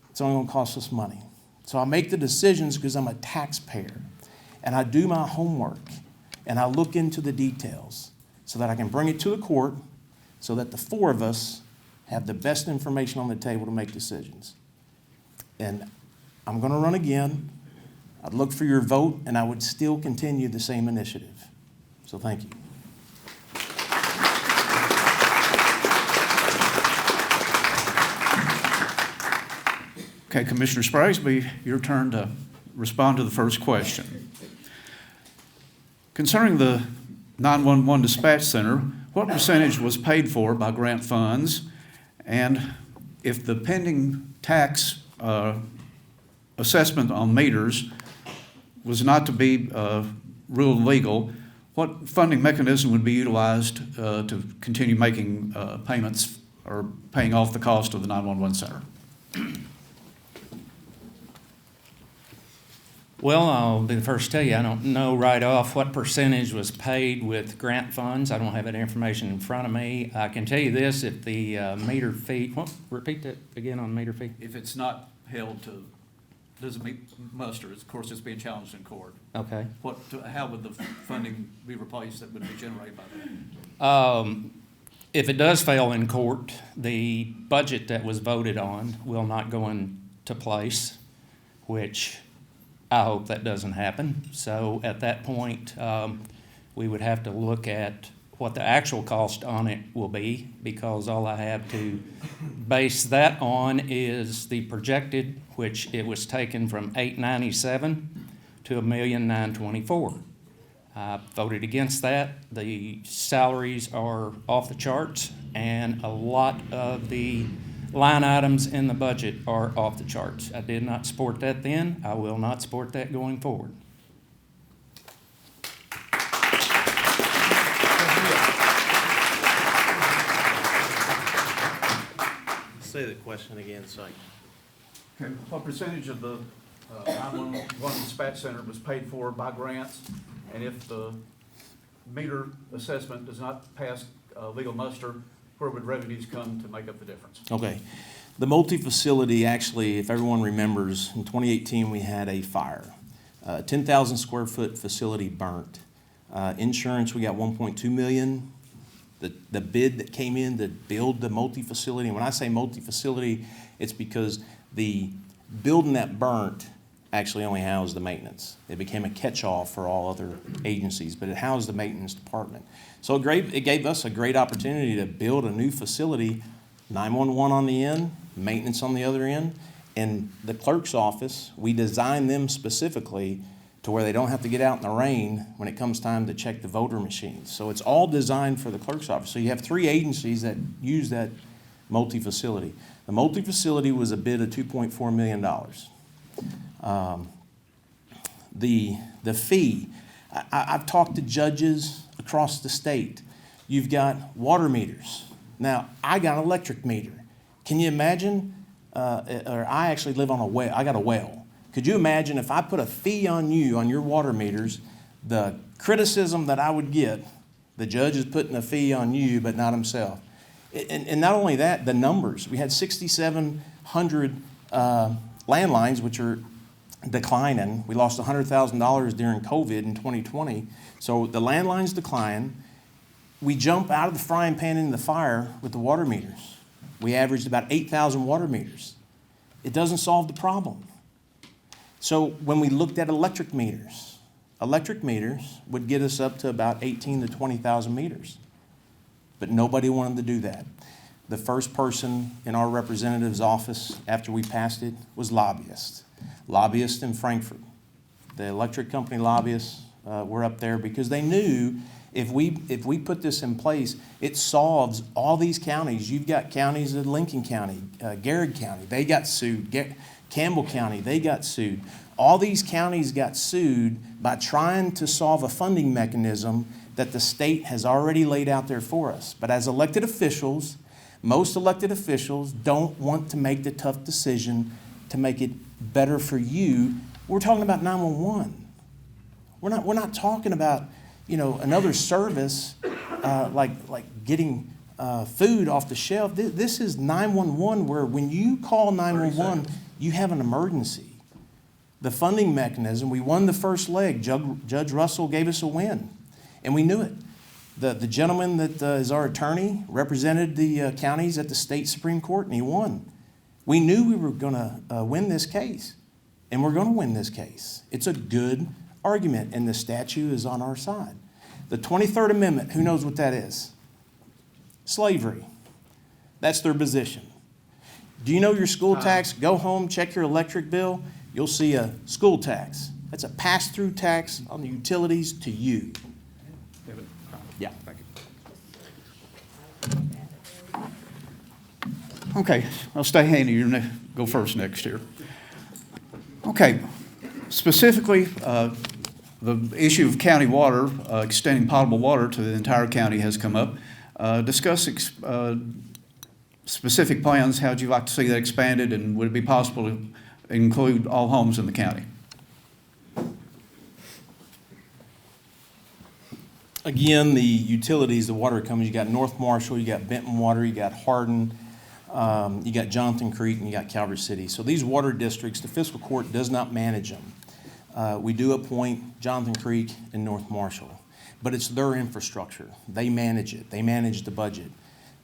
Speaker 9: it's only going to cost us money. So I make the decisions because I'm a taxpayer. And I do my homework. And I look into the details so that I can bring it to the court so that the four of us have the best information on the table to make decisions. And I'm going to run again. I'd look for your vote, and I would still continue the same initiative. So thank you.
Speaker 1: Okay, Commissioner Spragsby, your turn to respond to the first question. Concerning the 911 dispatch center, what percentage was paid for by grant funds? And if the pending tax assessment on meters was not to be ruled legal, what funding mechanism would be utilized to continue making payments or paying off the cost of the 911 center?
Speaker 8: Well, I'll be the first to tell you, I don't know right off what percentage was paid with grant funds. I don't have that information in front of me. I can tell you this, if the meter fee, repeat that again on meter fee?
Speaker 1: If it's not held to, doesn't meet muster, of course, it's being challenged in court.
Speaker 8: Okay.
Speaker 1: How would the funding be replaced that would be generated by that?
Speaker 8: If it does fail in court, the budget that was voted on will not go into place, which I hope that doesn't happen. So at that point, we would have to look at what the actual cost on it will be, because all I have to base that on is the projected, which it was taken from $897 to $1,924,000. I voted against that. The salaries are off the charts, and a lot of the line items in the budget are off the charts. I did not support that then. I will not support that going forward.
Speaker 9: Say the question again, so
Speaker 1: Okay, what percentage of the 911 dispatch center was paid for by grants? And if the meter assessment does not pass legal muster, where would revenues come to make up the difference?
Speaker 9: Okay. The multi-facility, actually, if everyone remembers, in 2018, we had a fire. 10,000 square foot facility burnt. Insurance, we got $1.2 million. The bid that came in to build the multi-facility, and when I say multi-facility, it's because the building that burnt actually only housed the maintenance. It became a catch-all for all other agencies, but it housed the maintenance department. So it gave us a great opportunity to build a new facility, 911 on the end, maintenance on the other end, and the clerk's office, we designed them specifically to where they don't have to get out in the rain when it comes time to check the voter machines. So it's all designed for the clerk's office. So you have three agencies that use that multi-facility. The multi-facility was a bid of $2.4 million. The fee, I've talked to judges across the state. You've got water meters. Now, I got an electric meter. Can you imagine, or I actually live on a well, I got a well. Could you imagine if I put a fee on you, on your water meters, the criticism that I would get, the judge is putting a fee on you, but not himself. And not only that, the numbers. We had 6,700 landlines, which are declining. We lost $100,000 during COVID in 2020. So the landlines decline. We jump out of the frying pan into the fire with the water meters. We averaged about 8,000 water meters. It doesn't solve the problem. So when we looked at electric meters would get us up to about 18 to 20,000 meters. But nobody wanted to do that. The first person in our representative's office after we passed it was lobbyists. Lobbyists in Frankfurt. The electric company lobbyists were up there because they knew if we put this in place, it solves all these counties. You've got counties in Lincoln County, Garrett County, they got sued. Campbell County, they got sued. All these counties got sued by trying to solve a funding mechanism that the state has already laid out there for us. But as elected officials, most elected officials don't want to make the tough decision to make it better for you. We're talking about 911. We're not talking about, another service like getting food off the shelf. This is 911, where when you call 911, you have an emergency. The funding mechanism, we won the first leg. Judge Russell gave us a win, and we knew it. The gentleman that is our attorney represented the counties at the state Supreme Court, and he won. We knew we were going to win this case, and we're going to win this case. It's a good argument, and the statute is on our side. The 23rd Amendment, who knows what that is? Slavery. That's their position. Do you know your school tax? Go home, check your electric bill. You'll see a school tax. That's a pass-through tax on the utilities to you. Yeah.
Speaker 1: Thank you. Okay, I'll stay handy. You go first next year. Okay, specifically, the issue of county water, extending potable water to the entire county has come up. Discuss specific plans. How would you like to see that expanded, and would it be possible to include all homes in the county?
Speaker 9: Again, the utilities, the water companies, you got North Marshall, you got Benton Water, you got Hardin, you got Johnson Creek, and you got Calvert City. So these water districts, the fiscal court does not manage them. We do appoint Johnson Creek and North Marshall, but it's their infrastructure. They manage it. They manage the budget.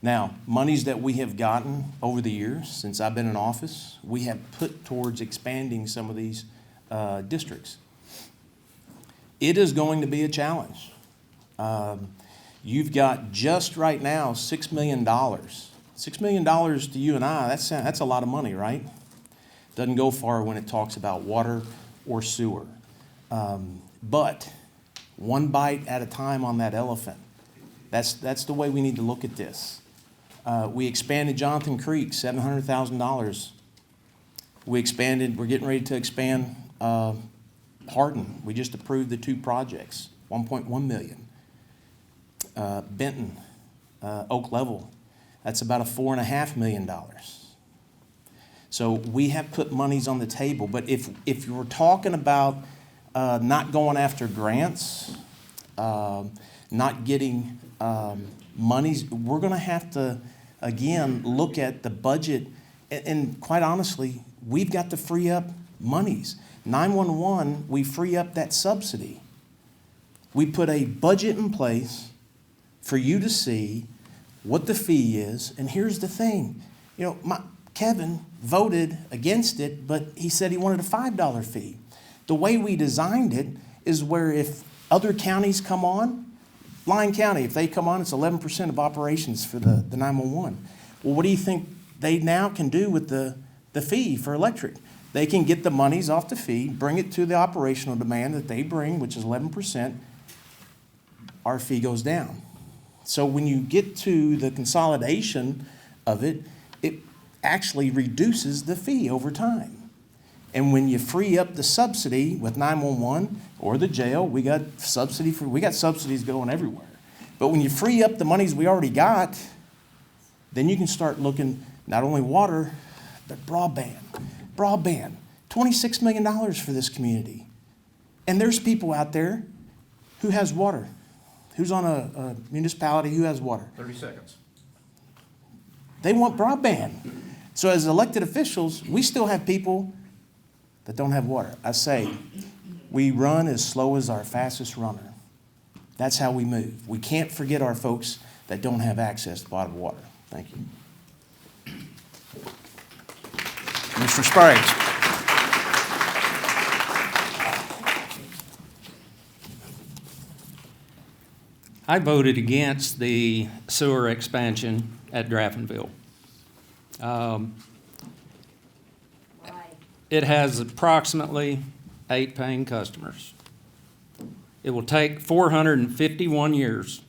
Speaker 9: Now, monies that we have gotten over the years, since I've been in office, we have put towards expanding some of these districts. It is going to be a challenge. You've got just right now $6 million. $6 million to you and I, that's a lot of money, right? Doesn't go far when it talks about water or sewer. But one bite at a time on that elephant. That's the way we need to look at this. We expanded Johnson Creek, $700,000. We're getting ready to expand Hardin. We just approved the 2 projects, $1.1 million. Benton, Oak Level, that's about a $4.5 million. So we have put monies on the table, but if you're talking about not going after grants, not getting monies, we're going to have to, again, look at the budget. And quite honestly, we've got to free up monies. 911, we free up that subsidy. We put a budget in place for you to see what the fee is. And here's the thing. Kevin voted against it, but he said he wanted a $5 fee. The way we designed it is where if other counties come on, Lyon County, if they come on, it's 11% of operations for the 911. Well, what do you think they now can do with the fee for electric? They can get the monies off the fee, bring it to the operational demand that they bring, which is 11%. Our fee goes down. So when you get to the consolidation of it, it actually reduces the fee over time. And when you free up the subsidy with 911 or the jail, we got subsidies going everywhere. But when you free up the monies we already got, then you can start looking not only water, but broadband. Broadband, $26 million for this community. And there's people out there who has water, who's on a municipality who has water.
Speaker 5: 30 seconds.
Speaker 9: They want broadband. So as elected officials, we still have people that don't have water. I say, we run as slow as our fastest runner. That's how we move. We can't forget our folks that don't have access to bottled water. Thank you.
Speaker 1: Mr. Sprague.
Speaker 8: I voted against the sewer expansion at Draftonville. It has approximately 8 paying customers. It will take 451 years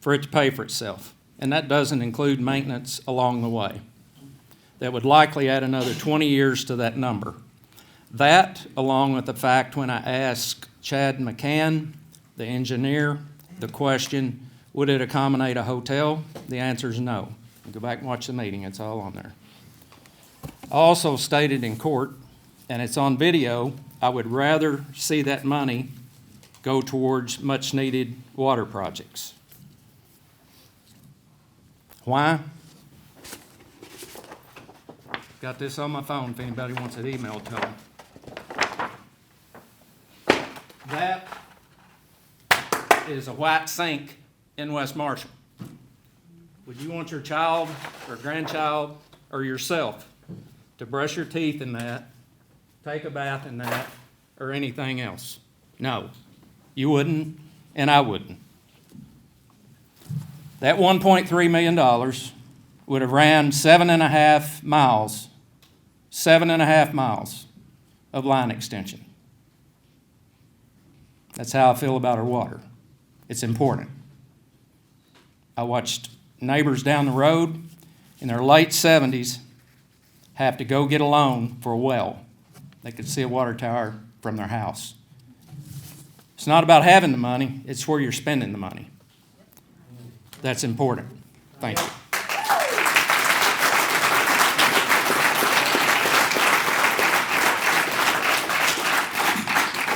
Speaker 8: for it to pay for itself, and that doesn't include maintenance along the way. That would likely add another 20 years to that number. That, along with the fact when I asked Chad McCann, the engineer, the question, would it accommodate a hotel? The answer is no. Go back and watch the meeting, it's all on there. I also stated in court, and it's on video, I would rather see that money go towards much-needed water projects. Why? Got this on my phone if anybody wants it emailed to them. That is a white sink in West Marshall. Would you want your child or grandchild or yourself to brush your teeth in that, take a bath in that, or anything else? No, you wouldn't, and I wouldn't. That $1.3 million would have ran 7.5 miles of line extension. That's how I feel about our water. It's important. I watched neighbors down the road in their late 70s have to go get a loan for a well. They could see a water tower from their house. It's not about having the money, it's where you're spending the money. That's important. Thank you.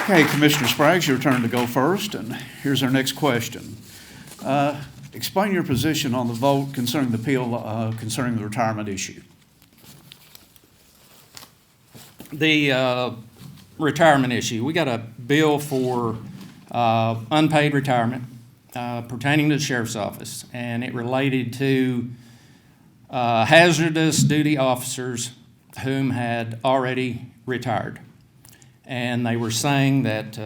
Speaker 1: Okay, Commissioner Sprague, your turn to go first, and here's our next question. Explain your position on the vote concerning the appeal concerning the retirement issue.
Speaker 8: The retirement issue, we got a bill for unpaid retirement pertaining to the sheriff's office, and it related to hazardous duty officers whom had already retired. And they were saying that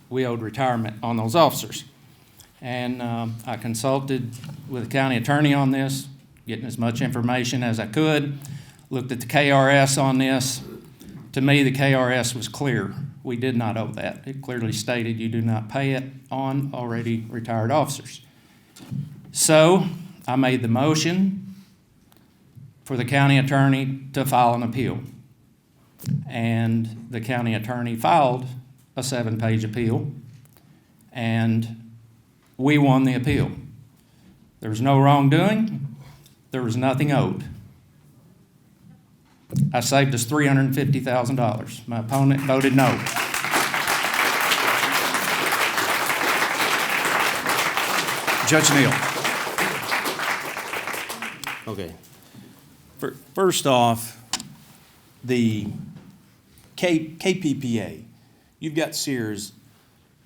Speaker 8: we owed retirement on those officers. And I consulted with the county attorney on this, getting as much information as I could, looked at the KRS on this. To me, the KRS was clear. We did not owe that. It clearly stated you do not pay it on already retired officers. So I made the motion for the county attorney to file an appeal. And the county attorney filed a 7-page appeal, and we won the appeal. There was no wrongdoing. There was nothing owed. I saved us $350,000. My opponent voted no.
Speaker 1: Judge Neal.
Speaker 9: Okay. First off, the KPPA. You've got Sears.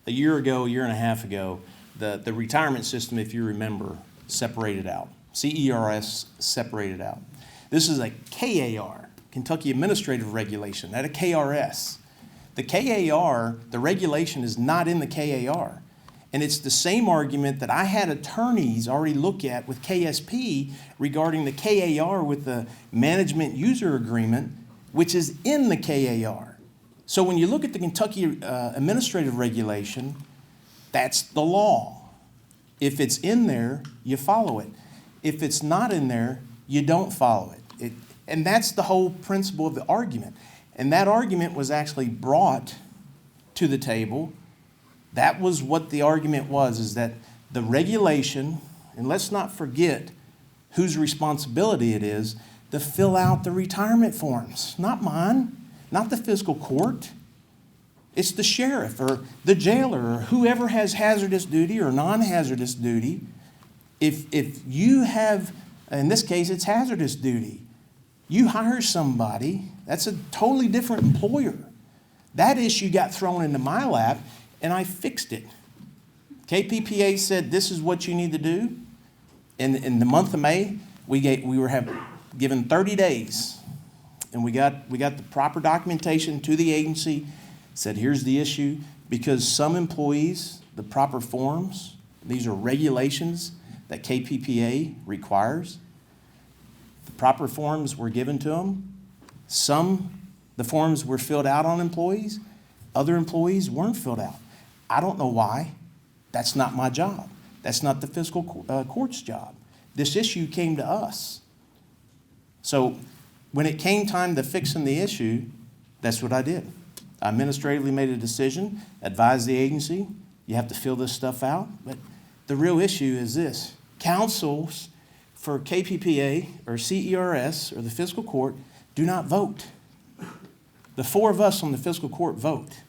Speaker 9: A year and a half ago, the retirement system, if you remember, separated out. CERS separated out. This is a KAR, Kentucky Administrative Regulation, not a KRS. The KAR, the regulation is not in the KAR. And it's the same argument that I had attorneys already look at with KSP regarding the KAR with the management user agreement, which is in the KAR. So when you look at the Kentucky Administrative Regulation, that's the law. If it's in there, you follow it. If it's not in there, you don't follow it. And that's the whole principle of the argument. And that argument was actually brought to the table. That was what the argument was, is that the regulation, and let's not forget whose responsibility it is to fill out the retirement forms. Not mine, not the fiscal court. It's the sheriff or the jailer or whoever has hazardous duty or non-hazardous duty. If you have, in this case, it's hazardous duty. You hire somebody, that's a totally different employer. That issue got thrown into my lap, and I fixed it. KPPA said, this is what you need to do. In the month of May, we were given 30 days, and we got the proper documentation to the agency, said, here's the issue, because some employees, the proper forms, these are regulations that KPPA requires. The proper forms were given to them. The forms were filled out on employees. Other employees weren't filled out. I don't know why. That's not my job. That's not the fiscal court's job. This issue came to us. So when it came time to fixing the issue, that's what I did. I administratively made a decision, advised the agency, you have to fill this stuff out. But the real issue is this. Councils for KPPA or CERS or the fiscal court do not vote. The four of us on the fiscal court vote.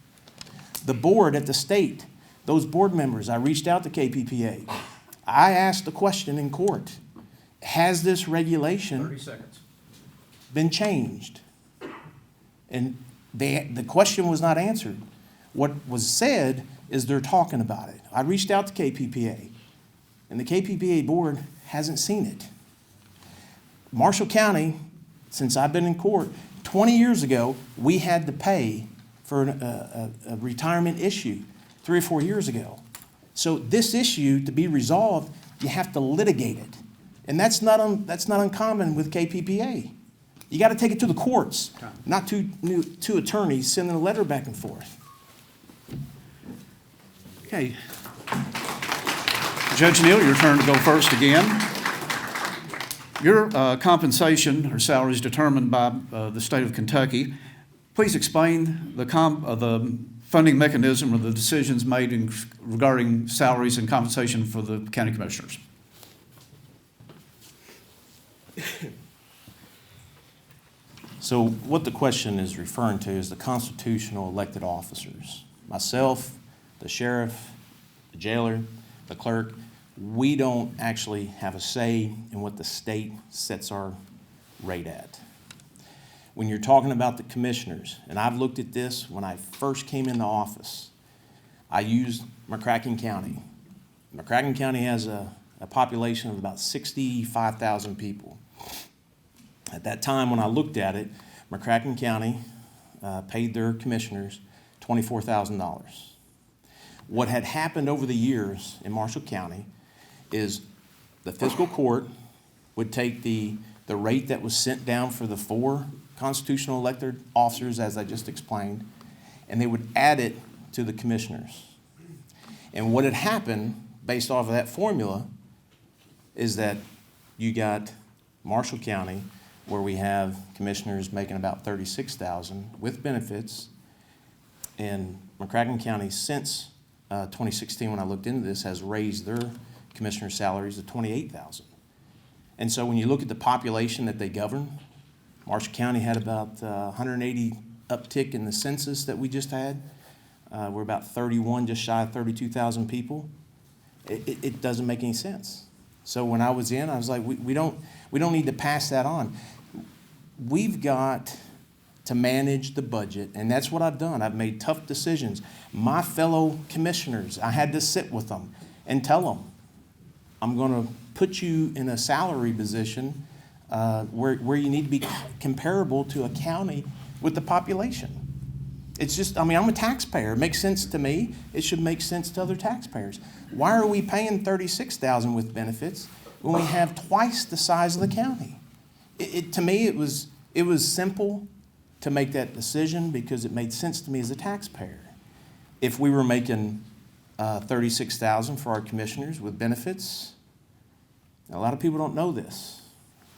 Speaker 9: The board at the state, those board members, I reached out to KPPA. I asked the question in court, has this regulation
Speaker 1: 30 seconds.
Speaker 9: been changed? And the question was not answered. What was said is they're talking about it. I reached out to KPPA, and the KPPA board hasn't seen it. Marshall County, since I've been in court, 20 years ago, we had to pay for a retirement issue 3 or 4 years ago. So this issue, to be resolved, you have to litigate it. And that's not uncommon with KPPA. You got to take it to the courts, not two attorneys sending a letter back and forth.
Speaker 1: Okay. Judge Neal, your turn to go first again. Your compensation or salary is determined by the state of Kentucky. Please explain the funding mechanism or the decisions made regarding salaries and compensation for the county commissioners.
Speaker 9: So what the question is referring to is the constitutional elected officers. Myself, the sheriff, the jailer, the clerk, we don't actually have a say in what the state sets our rate at. When you're talking about the commissioners, and I've looked at this when I first came into office, I used McCracken County. McCracken County has a population of about 65,000 people. At that time, when I looked at it, McCracken County paid their commissioners $24,000. What had happened over the years in Marshall County is the fiscal court would take the rate that was sent down for the 4 constitutional elected officers, as I just explained, and they would add it to the commissioners. And what had happened, based off of that formula, is that you got Marshall County, where we have commissioners making about $36,000 with benefits, and McCracken County, since 2016, when I looked into this, has raised their commissioner salaries to $28,000. And so when you look at the population that they govern, Marshall County had about 180 uptick in the census that we just had. We're about 31, just shy of 32,000 people. It doesn't make any sense. So when I was in, I was like, we don't need to pass that on. We've got to manage the budget, and that's what I've done. I've made tough decisions. My fellow commissioners, I had to sit with them and tell them, I'm going to put you in a salary position where you need to be comparable to a county with the population. It's just, I'm a taxpayer. It makes sense to me. It should make sense to other taxpayers. Why are we paying $36,000 with benefits when we have twice the size of the county? To me, it was simple to make that decision because it made sense to me as a taxpayer. If we were making $36,000 for our commissioners with benefits, a lot of people don't know this.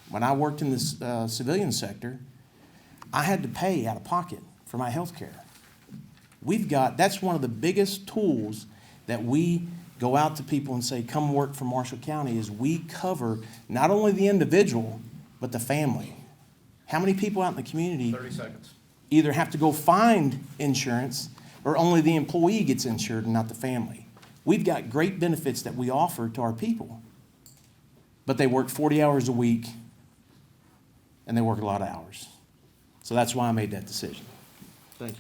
Speaker 9: When I worked in the civilian sector, I had to pay out of pocket for my health care. That's one of the biggest tools that we go out to people and say, come work for Marshall County, is we cover not only the individual, but the family. How many people out in the community
Speaker 5: 30 seconds.
Speaker 9: either have to go find insurance or only the employee gets insured and not the family? We've got great benefits that we offer to our people, but they work 40 hours a week and they work a lot of hours. So that's why I made that decision. Thank you.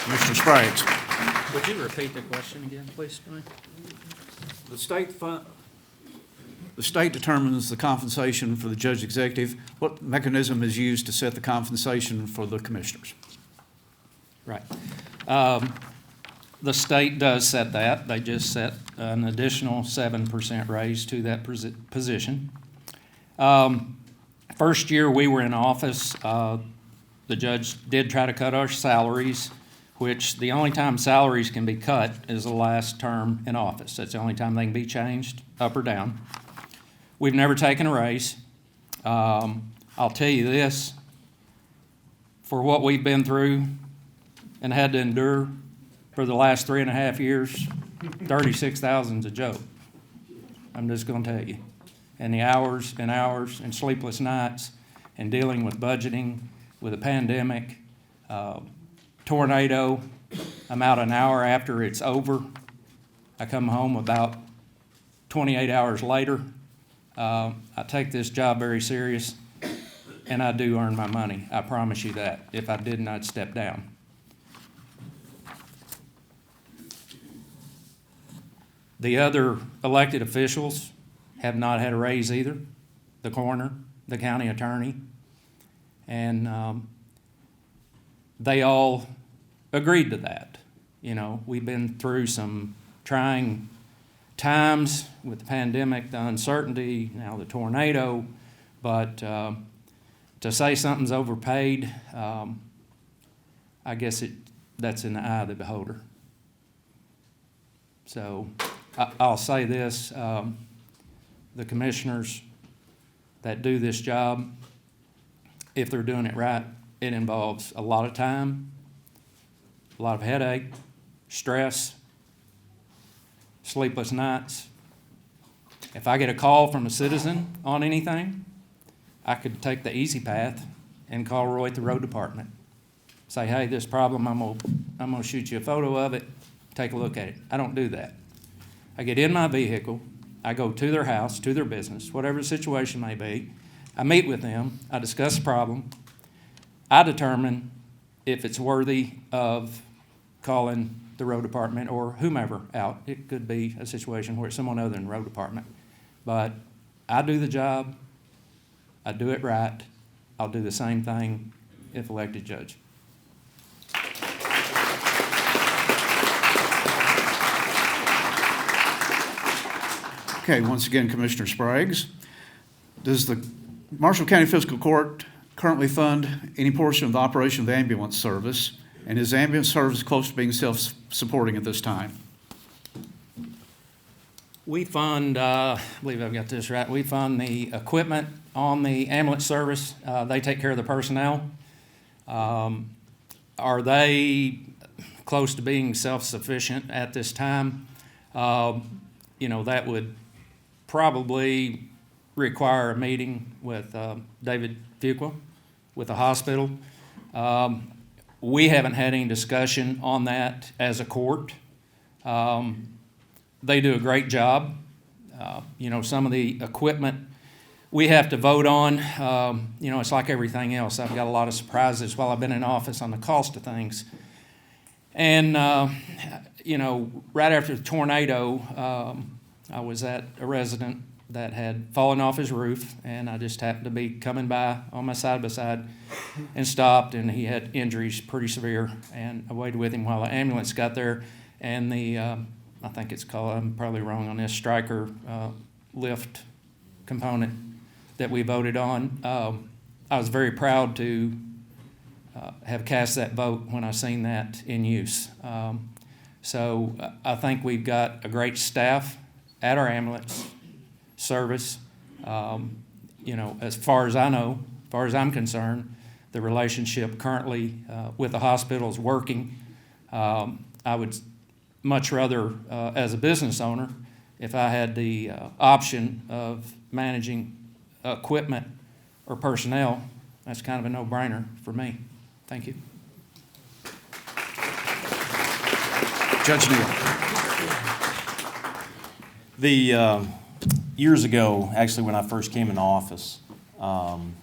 Speaker 1: Commissioner Spraggs.
Speaker 8: Would you repeat the question again, please, Tony?
Speaker 1: The state determines the compensation for the judge executive. What mechanism is used to set the compensation for the commissioners?
Speaker 8: Right. The state does set that. They just set an additional 7% raise to that position. First year we were in office, the judge did try to cut our salaries, which the only time salaries can be cut is the last term in office. That's the only time they can be changed up or down. We've never taken a raise. I'll tell you this, for what we've been through and had to endure for the last 3.5 years, 36,000 is a joke. I'm just gonna tell you. And the hours and hours and sleepless nights and dealing with budgeting, with a pandemic, tornado. I'm out an hour after it's over. I come home about 28 hours later. I take this job very serious, and I do earn my money. I promise you that. If I didn't, I'd step down. The other elected officials have not had a raise either. The coroner, the county attorney, and they all agreed to that. You know, we've been through some trying times with the pandemic, the uncertainty, now the tornado, but to say something's overpaid, I guess that's in the eye of the beholder. So I'll say this, the commissioners that do this job, if they're doing it right, it involves a lot of time, a lot of headache, stress, sleepless nights. If I get a call from a citizen on anything, I could take the easy path and call Roy at the road department. Say, hey, this problem, I'm gonna shoot you a photo of it, take a look at it. I don't do that. I get in my vehicle, I go to their house, to their business, whatever the situation may be. I meet with them, I discuss the problem. I determine if it's worthy of calling the road department or whomever out. It could be a situation where it's someone other than the road department. But I do the job, I do it right, I'll do the same thing if elected judge.
Speaker 1: Okay, once again, Commissioner Spraggs. Does the Marshall County Fiscal Court currently fund any portion of the operation of the ambulance service? And is the ambulance service close to being self-supporting at this time?
Speaker 8: We fund, I believe I've got this right, we fund the equipment on the ambulance service. They take care of the personnel. Are they close to being self-sufficient at this time? You know, that would probably require a meeting with David Fuqua with the hospital. We haven't had any discussion on that as a court. They do a great job. You know, some of the equipment we have to vote on, you know, it's like everything else. I've got a lot of surprises while I've been in office on the cost of things. And, you know, right after the tornado, I was at a resident that had fallen off his roof, and I just happened to be coming by on my side-by-side and stopped, and he had injuries pretty severe, and I waited with him while the ambulance got there, and the, I think it's called, I'm probably wrong on this, striker lift component that we voted on. I was very proud to have cast that vote when I seen that in use. So I think we've got a great staff at our ambulance service. You know, as far as I know, as far as I'm concerned, the relationship currently with the hospital is working. I would much rather, as a business owner, if I had the option of managing equipment or personnel, that's kind of a no-brainer for me. Thank you.
Speaker 1: Judge Neal.
Speaker 9: Years ago, actually when I first came into office,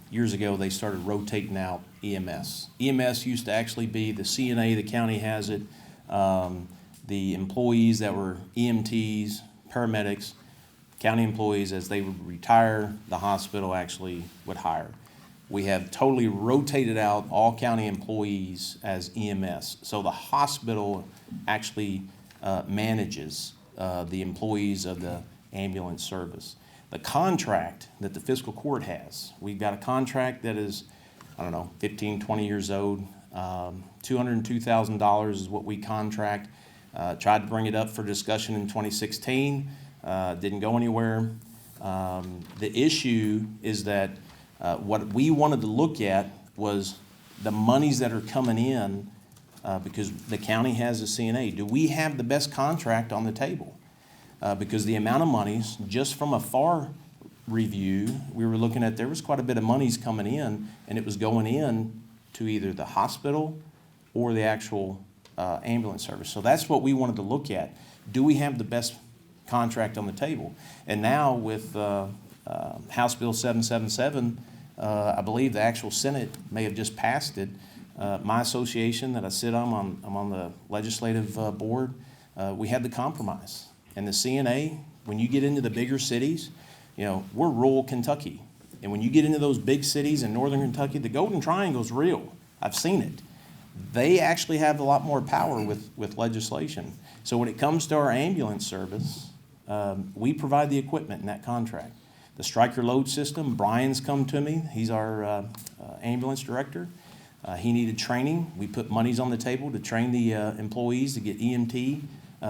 Speaker 9: years ago, they started rotating out EMS. EMS used to actually be the CNA, the county has it, the employees that were EMTs, paramedics, county employees, as they would retire, the hospital actually would hire. We have totally rotated out all county employees as EMS. So the hospital actually manages the employees of the ambulance service. The contract that the fiscal court has, we've got a contract that is, I don't know, 15, 20 years old. $202,000 is what we contract. Tried to bring it up for discussion in 2016, didn't go anywhere. The issue is that what we wanted to look at was the monies that are coming in because the county has a CNA. Do we have the best contract on the table? Because the amount of monies, just from a FAR review, we were looking at, there was quite a bit of monies coming in, and it was going in to either the hospital or the actual ambulance service. So that's what we wanted to look at. Do we have the best contract on the table? And now with House Bill 777, I believe the actual Senate may have just passed it. My association that I sit on, I'm on the legislative board, we had the compromise. And the CNA, when you get into the bigger cities, you know, we're rural Kentucky. And when you get into those big cities in northern Kentucky, the Golden Triangle's real. I've seen it. They actually have a lot more power with legislation. So when it comes to our ambulance service, we provide the equipment in that contract. The striker load system, Brian's come to me. He's our ambulance director. He needed training. We put monies on the table to train the employees to get EMT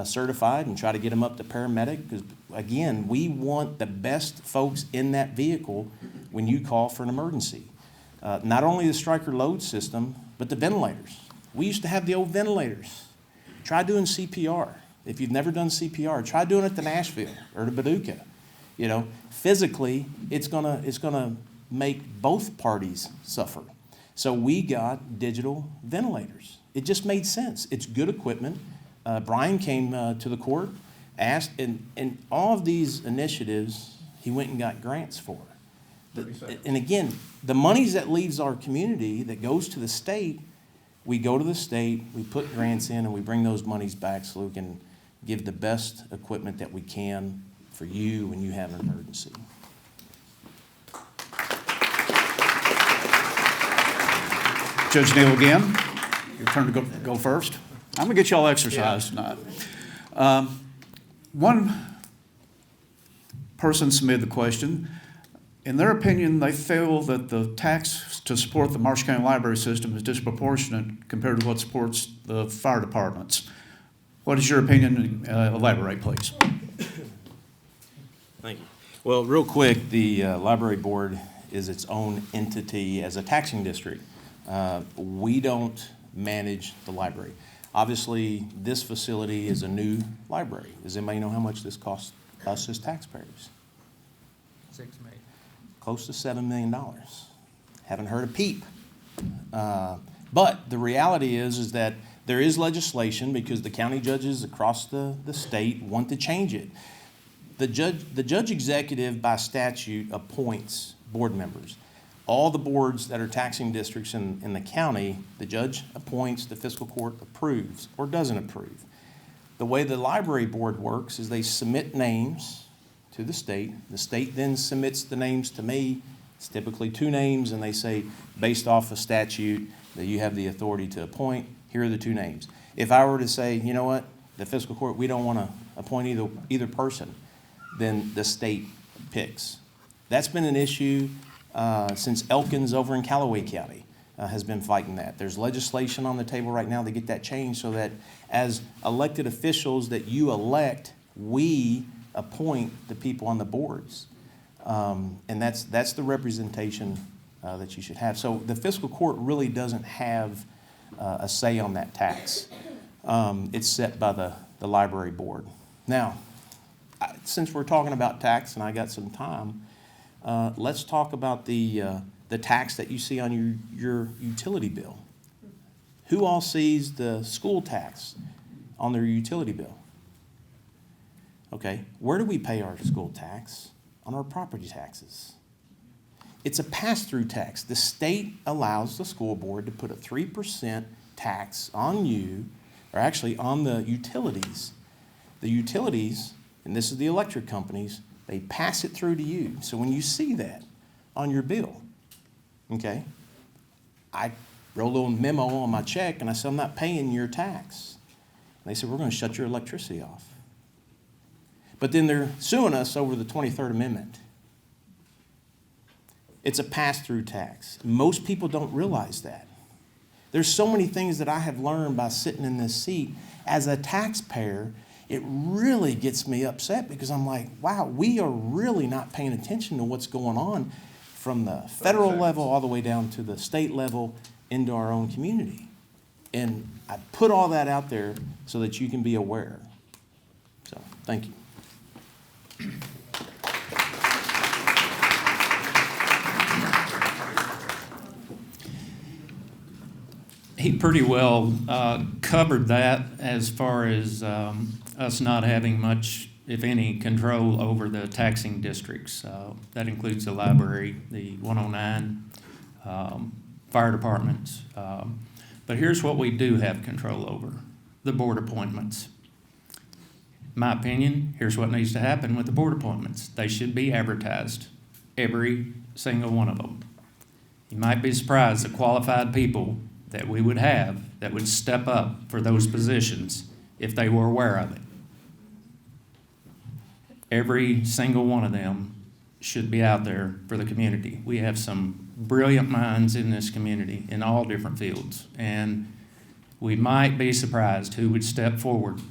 Speaker 9: certified and try to get them up to paramedic. Because again, we want the best folks in that vehicle when you call for an emergency. Not only the striker load system, but the ventilators. We used to have the old ventilators. Try doing CPR. If you've never done CPR, try doing it to Nashville or to Paducah. You know, physically, it's gonna make both parties suffer. So we got digital ventilators. It just made sense. It's good equipment. Brian came to the court, asked, and all of these initiatives, he went and got grants for. And again, the monies that leaves our community that goes to the state, we go to the state, we put grants in, and we bring those monies back so we can give the best equipment that we can for you when you have an emergency.
Speaker 1: Judge Neal again, your turn to go first. I'm gonna get you all exercised tonight. One person submitted the question. In their opinion, they feel that the tax to support the Marshall County Library System is disproportionate compared to what supports the fire departments. What is your opinion? Elaborate, please.
Speaker 9: Thank you. Well, real quick, the library board is its own entity as a taxing district. We don't manage the library. Obviously, this facility is a new library. Does anybody know how much this costs us as taxpayers?
Speaker 8: $6 million.
Speaker 9: Close to $7 million. Haven't heard a peep. But the reality is that there is legislation because the county judges across the state want to change it. The judge executive by statute appoints board members. All the boards that are taxing districts in the county, the judge appoints, the fiscal court approves or doesn't approve. The way the library board works is they submit names to the state. The state then submits the names to me. It's typically 2 names, and they say, based off a statute that you have the authority to appoint, here are the 2 names. If I were to say, you know what, the fiscal court, we don't want to appoint either person, then the state picks. That's been an issue since Elkins over in Callaway County has been fighting that. There's legislation on the table right now to get that changed so that as elected officials that you elect, we appoint the people on the boards. And that's the representation that you should have. So the fiscal court really doesn't have a say on that tax. It's set by the the library board. Now, since we're talking about tax and I got some time, let's talk about the tax that you see on your utility bill. Who all sees the school tax on their utility bill? Okay, where do we pay our school tax? On our property taxes. It's a pass-through tax. The state allows the school board to put a 3% tax on you, or actually on the utilities. The utilities, and this is the electric companies, they pass it through to you. So when you see that on your bill, okay, I wrote a little memo on my check and I said, I'm not paying your tax. And they said, we're going to shut your electricity off. But then they're suing us over the 23rd Amendment. It's a pass-through tax. Most people don't realize that. There's so many things that I have learned by sitting in this seat. As a taxpayer, it really gets me upset because I'm like, wow, we are really not paying attention to what's going on from the federal level all the way down to the state level into our own community. And I put all that out there so that you can be aware. So, thank you.
Speaker 8: He pretty well covered that as far as us not having much, if any, control over the taxing districts. That includes the library, the 109, fire departments. But here's what we do have control over: the board appointments. In my opinion, here's what needs to happen with the board appointments. They should be advertised, every single one of them. You might be surprised the qualified people that we would have that would step up for those positions if they were aware of it. Every single one of them should be out there for the community. We have some brilliant minds in this community in all different fields, and we might be surprised who would step forward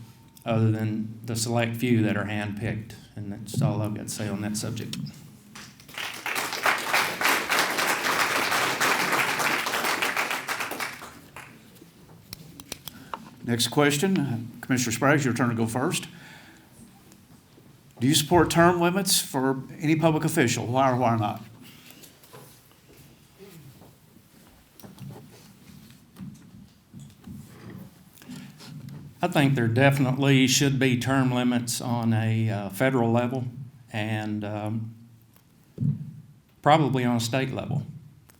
Speaker 8: other than the select few that are handpicked. And that's all I've got to say on that subject.
Speaker 1: Next question, Commissioner Spraggs, your turn to go first. Do you support term limits for any public official? Why or why not?
Speaker 8: I think there definitely should be term limits on a federal level and probably on a state level.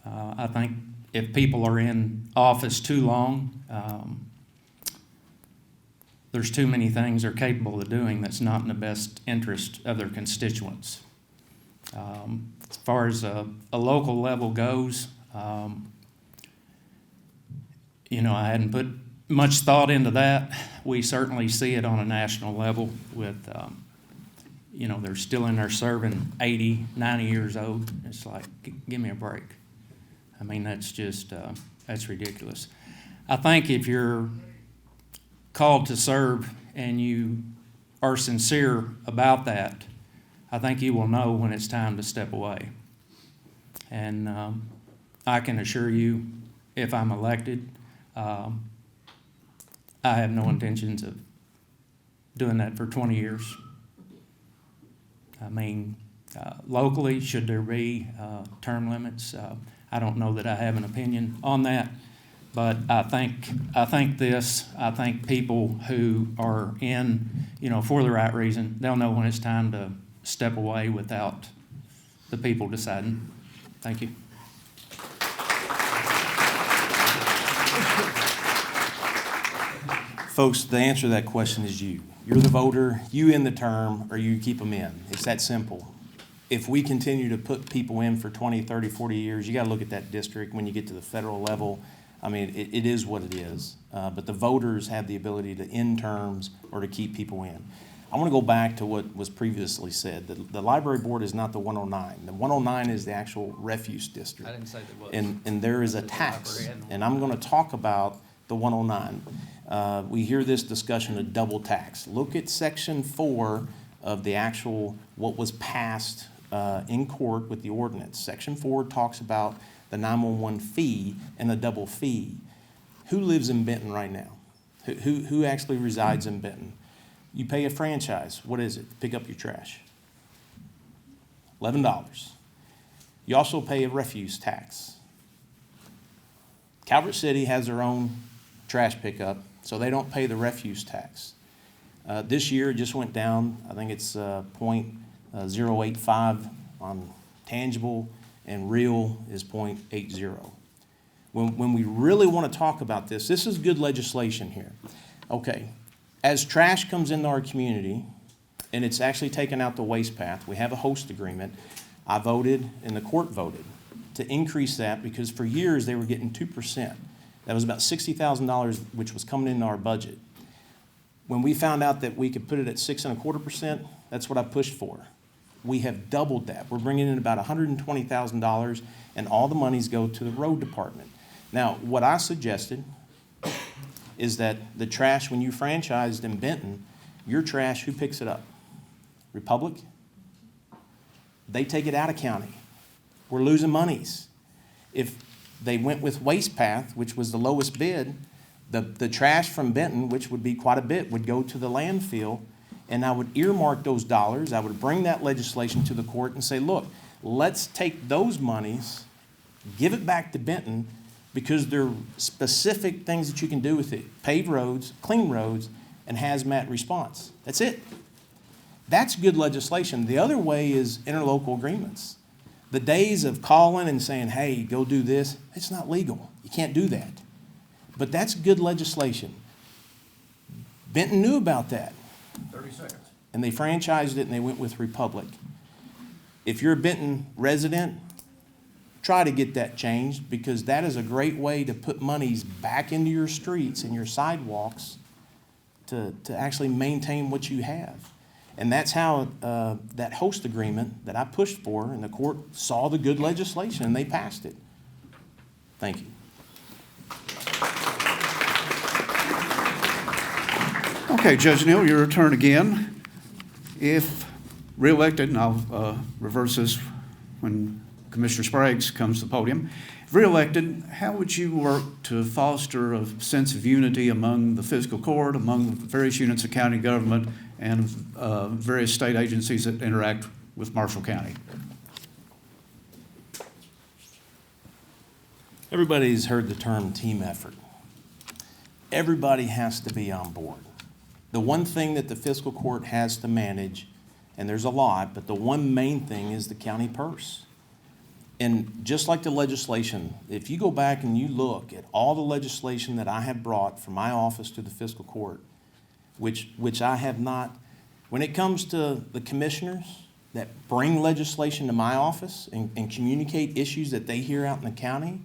Speaker 8: I think if people are in office too long, there's too many things they're capable of doing that's not in the best interest of their constituents. As far as a local level goes, I hadn't put much thought into that. We certainly see it on a national level with, they're still in there serving 80, 90 years old. It's like, give me a break. I mean, that's just, that's ridiculous. I think if you're called to serve and you are sincere about that, I think you will know when it's time to step away. And I can assure you, if I'm elected, I have no intentions of doing that for 20 years. I mean, locally, should there be term limits? I don't know that I have an opinion on that, but I think people who are in, for the right reason, they'll know when it's time to step away without the people deciding. Thank you.
Speaker 9: Folks, the answer to that question is you. You're the voter, you end the term, or you keep them in. It's that simple. If we continue to put people in for 20, 30, 40 years, you got to look at that district when you get to the federal level. I mean, it is what it is. But the voters have the ability to end terms or to keep people in. I want to go back to what was previously said. The library board is not the 109. The 109 is the actual refuse district.
Speaker 8: I didn't say that was.
Speaker 9: And there is a tax. And I'm going to talk about the 109. We hear this discussion of double tax. Look at section 4 of the actual, what was passed in court with the ordinance. Section 4 talks about the 911 fee and the double fee. Who lives in Benton right now? Who actually resides in Benton? You pay a franchise. What is it? Pick up your trash. $11. You also pay a refuse tax. Calvert City has their own trash pickup, so they don't pay the refuse tax. This year it just went down. I think it's .085 on tangible, and real is .80. When we really want to talk about this is good legislation here. Okay, as trash comes into our community, and it's actually taken out the waste path, we have a host agreement. I voted, and the court voted, to increase that because for years they were getting 2%. That was about $60,000, which was coming into our budget. When we found out that we could put it at 6.25%, that's what I pushed for. We have doubled that. We're bringing in about $120,000, and all the monies go to the road department. Now, what I suggested is that the trash, when you franchised in Benton, your trash, who picks it up? Republic? They take it out of county. We're losing monies. If they went with Waste Path, which was the lowest bid, the trash from Benton, which would be quite a bit, would go to the landfill, and I would earmark those dollars. I would bring that legislation to the court and say, look, let's take those monies, give it back to Benton, because there are specific things that you can do with it. Paved roads, clean roads, and hazmat response. That's it. That's good legislation. The other way is interlocal agreements. The days of calling and saying, hey, go do this, it's not legal. You can't do that. But that's good legislation. Benton knew about that.
Speaker 1: 30 seconds.
Speaker 9: And they franchised it and they went with Republic. If you're a Benton resident, try to get that changed because that is a great way to put monies back into your streets and your sidewalks to actually maintain what you have. And that's how that host agreement that I pushed for, and the court saw the good legislation and they passed it. Thank you.
Speaker 1: Okay, Judge Neal, your turn again. If reelected, and I'll reverse this when Commissioner Sprague's comes to the podium. If reelected, how would you work to foster a sense of unity among the fiscal court, among the various units of county government, and various state agencies that interact with Marshall County?
Speaker 9: Everybody's heard the term team effort. Everybody has to be on board. The one thing that the fiscal court has to manage, and there's a lot, but the one main thing is the county purse. And just like the legislation, if you go back and you look at all the legislation that I have brought from my office to the fiscal court, which I have not, when it comes to the commissioners that bring legislation to my office and communicate issues that they hear out in the county,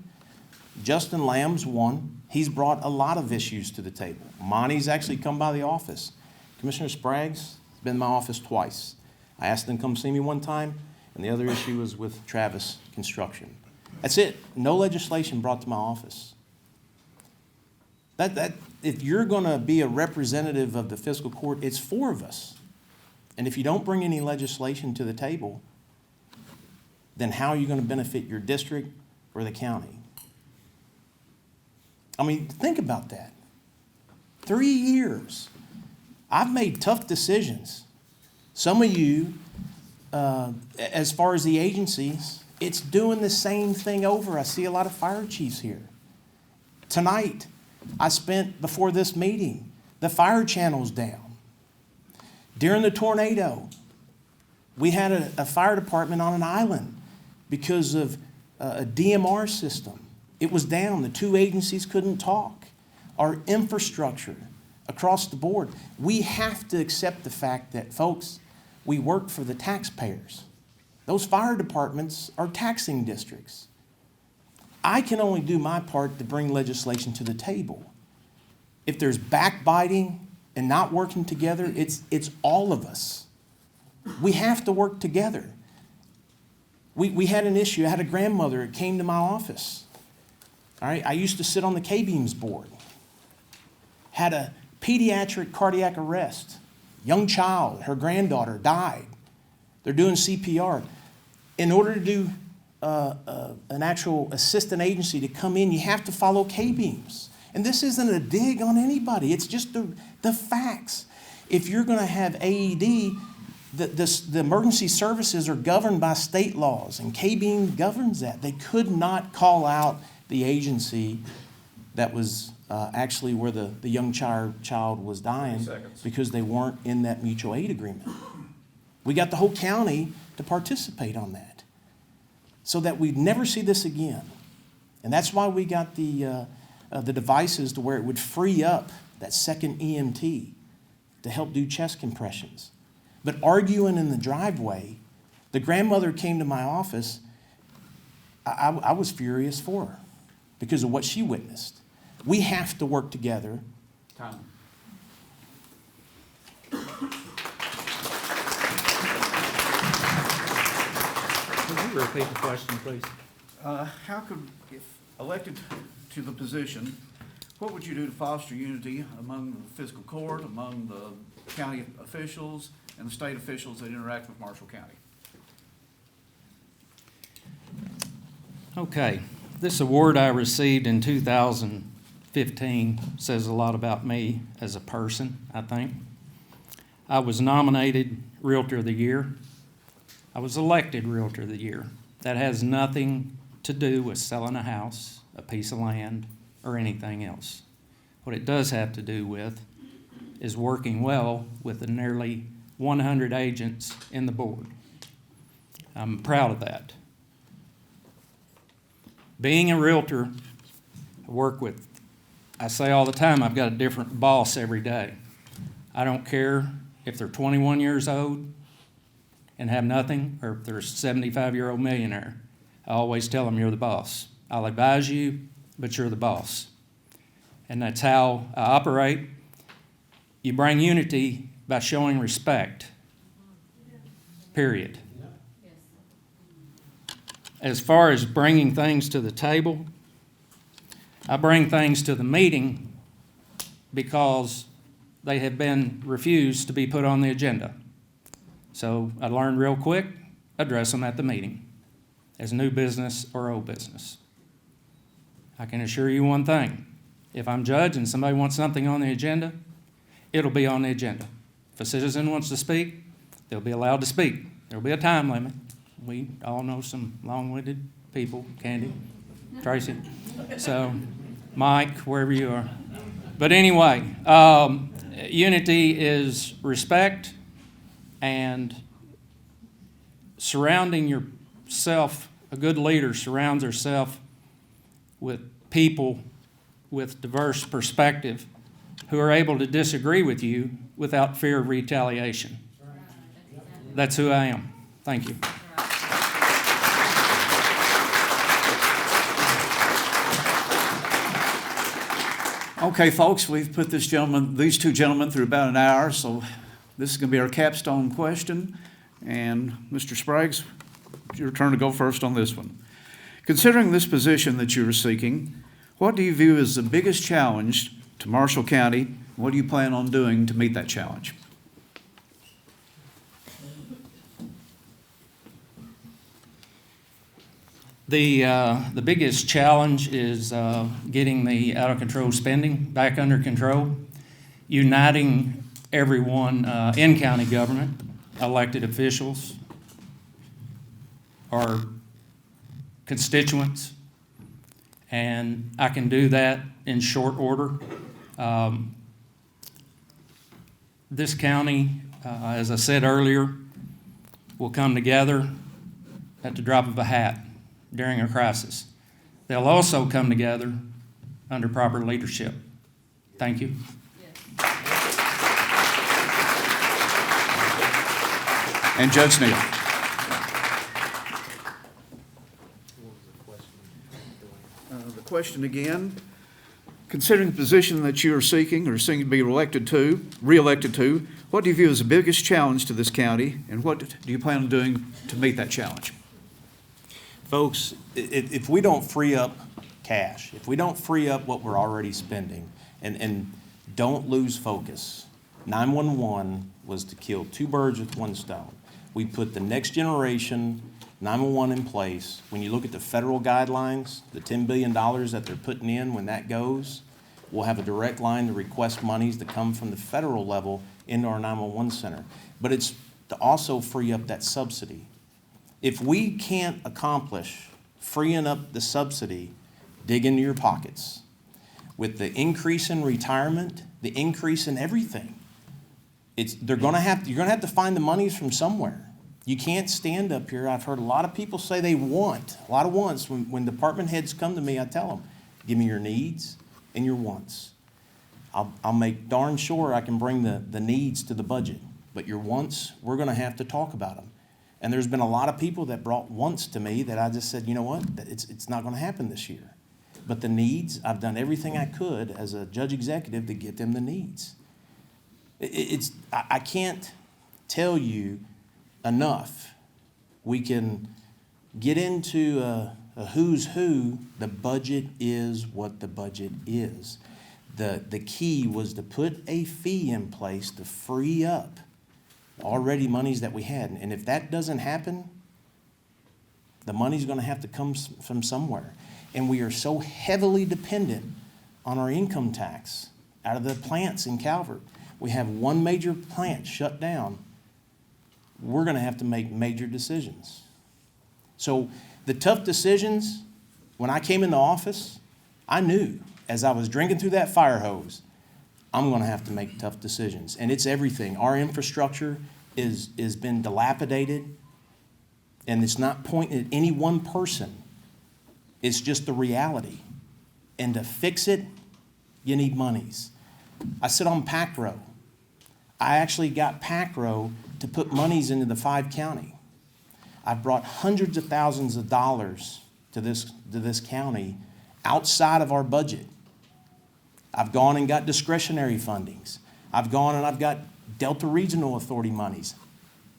Speaker 9: Justin Lamb's one. He's brought a lot of issues to the table. Monty's actually come by the office. Commissioner Sprague's been in my office twice. I asked him to come see me one time, and the other issue was with Travis Construction. That's it. No legislation brought to my office. If you're going to be a representative of the fiscal court, it's four of us. And if you don't bring any legislation to the table, then how are you going to benefit your district or the county? I mean, think about that. 3 years. I've made tough decisions. Some of you, as far as the agencies, it's doing the same thing over. I see a lot of fire chiefs here. Tonight, I spent, before this meeting, the fire channel's down. During the tornado, we had a fire department on an island because of a DMR system. It was down. The two agencies couldn't talk. Our infrastructure across the board. We have to accept the fact that, folks, we work for the taxpayers. Those fire departments are taxing districts. I can only do my part to bring legislation to the table. If there's backbiting and not working together, it's all of us. We have to work together. We had an issue. I had a grandmother that came to my office. All right, I used to sit on the K-Beams board. Had a pediatric cardiac arrest. Young child, her granddaughter died. They're doing CPR. In order to do an actual assistant agency to come in, you have to follow K-Beams. And this isn't a dig on anybody. It's just the facts. If you're going to have AED, the emergency services are governed by state laws, and KBEAM governs that. They could not call out the agency that was actually where the young child was dying because they weren't in that mutual aid agreement. We got the whole county to participate on that so that we'd never see this again. And that's why we got the devices to where it would free up that second EMT to help do chest compressions. But arguing in the driveway, the grandmother came to my office. I was furious for her because of what she witnessed. We have to work together.
Speaker 1: Time.
Speaker 8: Could you repeat the question, please?
Speaker 1: How could, if elected to the position, what would you do to foster unity among the fiscal court, among the county officials, and the state officials that interact with Marshall County?
Speaker 8: Okay, this award I received in 2015 says a lot about me as a person, I think. I was nominated Realtor of the Year. I was elected Realtor of the Year. That has nothing to do with selling a house, a piece of land, or anything else. What it does have to do with is working well with the nearly 100 agents in the board. I'm proud of that. Being a realtor, I say all the time, I've got a different boss every day. I don't care if they're 21 years old and have nothing, or if they're a 75-year-old millionaire. I always tell them, you're the boss. I'll advise you, but you're the boss. And that's how I operate. You bring unity by showing respect, period. As far as bringing things to the table, I bring things to the meeting because they have been refused to be put on the agenda. So I learned real quick, address them at the meeting as new business or old business. I can assure you one thing. If I'm judge and somebody wants something on the agenda, it'll be on the agenda. If a citizen wants to speak, they'll be allowed to speak. There'll be a time limit. We all know some long-winded people, Candy, Tracy, so Mike, wherever you are. But anyway, unity is respect and surrounding yourself. A good leader surrounds herself with people with diverse perspective who are able to disagree with you without fear of retaliation. That's who I am. Thank you.
Speaker 1: Okay, folks, we've put these two gentlemen through about an hour, so this is going to be our capstone question. And Mr. Spraggs, it's your turn to go first on this one. Considering this position that you are seeking, what do you view as the biggest challenge to Marshall County? What do you plan on doing to meet that challenge?
Speaker 8: The biggest challenge is getting the out-of-control spending back under control, uniting everyone in county government, elected officials, our constituents, and I can do that in short order. This county, as I said earlier, will come together at the drop of a hat during a crisis. They'll also come together under proper leadership. Thank you.
Speaker 1: And Judge Neal. The question again, considering the position that you are seeking or seeking to be reelected to, what do you view as the biggest challenge to this county, and what do you plan on doing to meet that challenge?
Speaker 9: Folks, if we don't free up cash, if we don't free up what we're already spending, and don't lose focus, 911 was to kill two birds with one stone. We put the next generation 911 in place. When you look at the federal guidelines, the $10 billion that they're putting in, when that goes, we'll have a direct line to request monies that come from the federal level into our 911 center. But it's to also free up that subsidy. If we can't accomplish freeing up the subsidy, dig into your pockets. With the increase in retirement, the increase in everything, you're gonna have to find the monies from somewhere. You can't stand up here. I've heard a lot of people say they want, a lot of wants. When department heads come to me, I tell them, give me your needs and your wants. I'll make darn sure I can bring the needs to the budget, but your wants, we're gonna have to talk about them. And there's been a lot of people that brought wants to me that I just said, you know what, it's not gonna happen this year. But the needs, I've done everything I could as a judge executive to get them the needs. I can't tell you enough. We can get into a who's who. The budget is what the budget is. The key was to put a fee in place to free up already monies that we had. And if that doesn't happen, the money's gonna have to come from somewhere. And we are so heavily dependent on our income tax out of the plants in Calvert. We have one major plant shut down. We're gonna have to make major decisions. So the tough decisions, when I came in the office, I knew as I was drinking through that fire hose, I'm gonna have to make tough decisions. And it's everything. Our infrastructure is been dilapidated, and it's not pointing at any one person. It's just the reality. And to fix it, you need monies. I sit on PAC row. I actually got PAC row to put monies into the 5 county. I've brought hundreds of thousands of dollars to this county outside of our budget. I've gone and got discretionary fundings. I've gone and I've got Delta Regional Authority monies.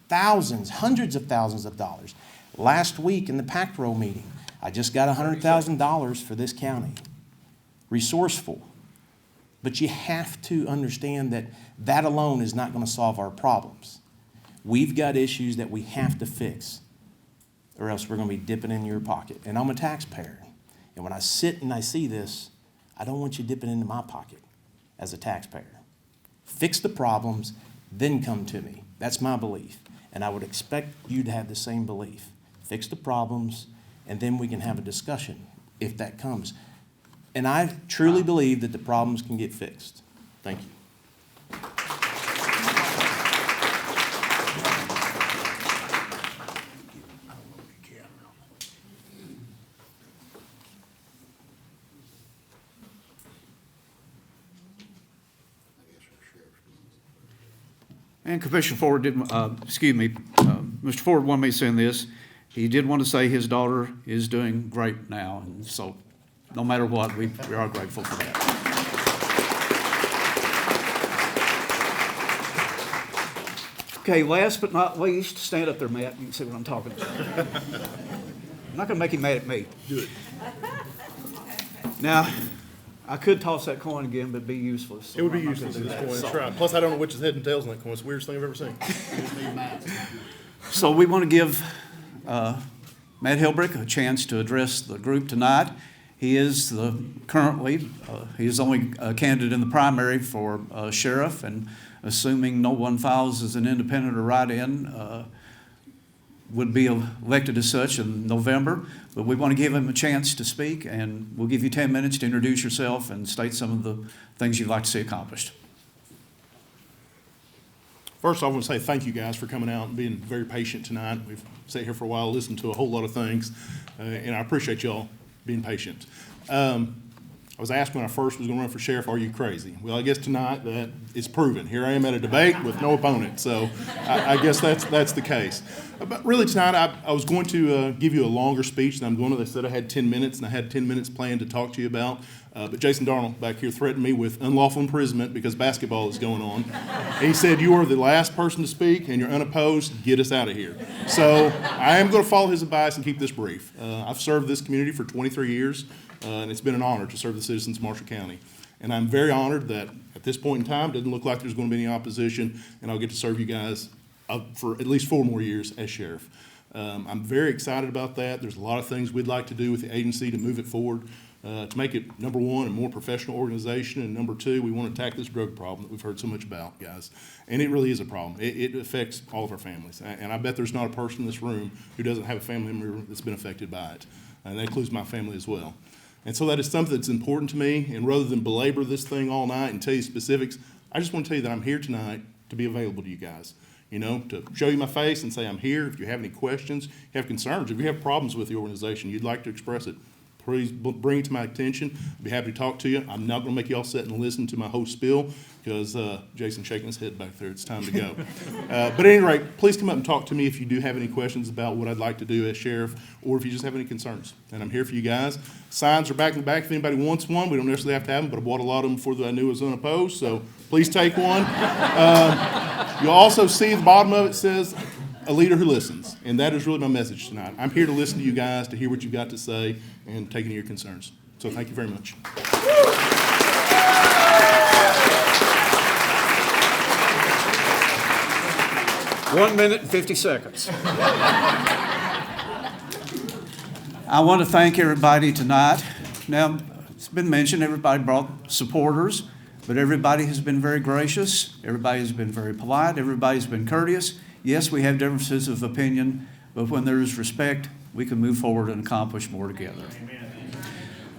Speaker 9: Thousands, hundreds of thousands of dollars. Last week in the PAC row meeting, I just got $100,000 for this county. Resourceful. But you have to understand that that alone is not going to solve our problems. We've got issues that we have to fix, or else we're going to be dipping in your pocket. And I'm a taxpayer. And when I sit and I see this, I don't want you dipping into my pocket as a taxpayer. Fix the problems, then come to me. That's my belief. And I would expect you to have the same belief. Fix the problems, and then we can have a discussion if that comes. And I truly believe that the problems can get fixed. Thank you.
Speaker 1: And Commissioner Ford did, Mr. Ford wanted me to send this. He did want to say his daughter is doing great now, and so no matter what, we are grateful for that. Okay, last but not least, stand up there, Matt. You can see what I'm talking about. I'm not gonna make him mad at me.
Speaker 5: Do it.
Speaker 1: Now, I could toss that coin again, but be useless. so
Speaker 5: It would be
Speaker 1: I'm not
Speaker 5: useless
Speaker 1: gonna
Speaker 5: at
Speaker 1: do
Speaker 5: this
Speaker 1: that.
Speaker 5: point. That's right. Plus, I don't know which is head and tails on that coin. It's the weirdest thing I've ever seen.
Speaker 1: So we want to give Matt Hilbrick a chance to address the group tonight. He is currently only a candidate in the primary for sheriff, and assuming no one files as an independent or write-in, would be elected as such in November. But we want to give him a chance to speak, and we'll give you 10 minutes to introduce yourself and state some of the things you'd like to see accomplished.
Speaker 5: First, I want to say thank you guys for coming out and being very patient tonight. We've sat here for a while, listened to a whole lot of things, and I appreciate y'all being patient. I was asked when I first was going to run for sheriff, are you crazy? Well, I guess tonight that is proven. Here I am at a debate with no opponent, so I guess that's the case. But really tonight, I was going to give you a longer speech than I'm going to. They said I had 10 minutes, and I had 10 minutes planned to talk to you about. But Jason Darnold back here threatened me with unlawful imprisonment because basketball is going on. He said, you are the last person to speak, and you're unopposed. Get us out of here. So I am going to follow his advice and keep this brief. I've served this community for 23 years. And it's been an honor to serve the citizens of Marshall County. And I'm very honored that at this point in time, it doesn't look like there's going to be any opposition, and I'll get to serve you guys for at least 4 more years as sheriff. I'm very excited about that. There's a lot of things we'd like to do with the agency to move it forward, to make it, number one, a more professional organization, and number two, we want to tackle this drug problem that we've heard so much about, guys. And it really is a problem. It affects all of our families. And I bet there's not a person in this room who doesn't have a family member that's been affected by it. And that includes my family as well. And so that is something that's important to me, and rather than belabor this thing all night and tell you specifics, I just want to tell you that I'm here tonight to be available to you guys. You know, to show you my face and say I'm here. If you have any questions, you have concerns, if you have problems with the organization, you'd like to express it, please bring it to my attention. I'd be happy to talk to you. I'm not going to make you all sit and listen to my whole spiel because Jason's shaking his head back there. It's time to go. But at any rate, please come up and talk to me if you do have any questions about what I'd like to do as sheriff, or if you just have any concerns. And I'm here for you guys. Signs are back in the back if anybody wants one. We don't necessarily have to have them, but I bought a lot of them before I knew it was unopposed, so please take one. You'll also see at the bottom of it says, a leader who listens. And that is really my message tonight. I'm here to listen to you guys, to hear what you've got to say, and take any of your concerns. So thank you very much.
Speaker 1: 1 minute and 50 seconds. I want to thank everybody tonight. Now, it's been mentioned, everybody brought supporters, but everybody has been very gracious. Everybody has been very polite. Everybody's been courteous. Yes, we have differences of opinion, but when there is respect, we can move forward and accomplish more together.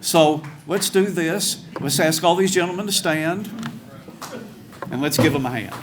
Speaker 1: So let's do this. Let's ask all these gentlemen to stand, and let's give them a hand.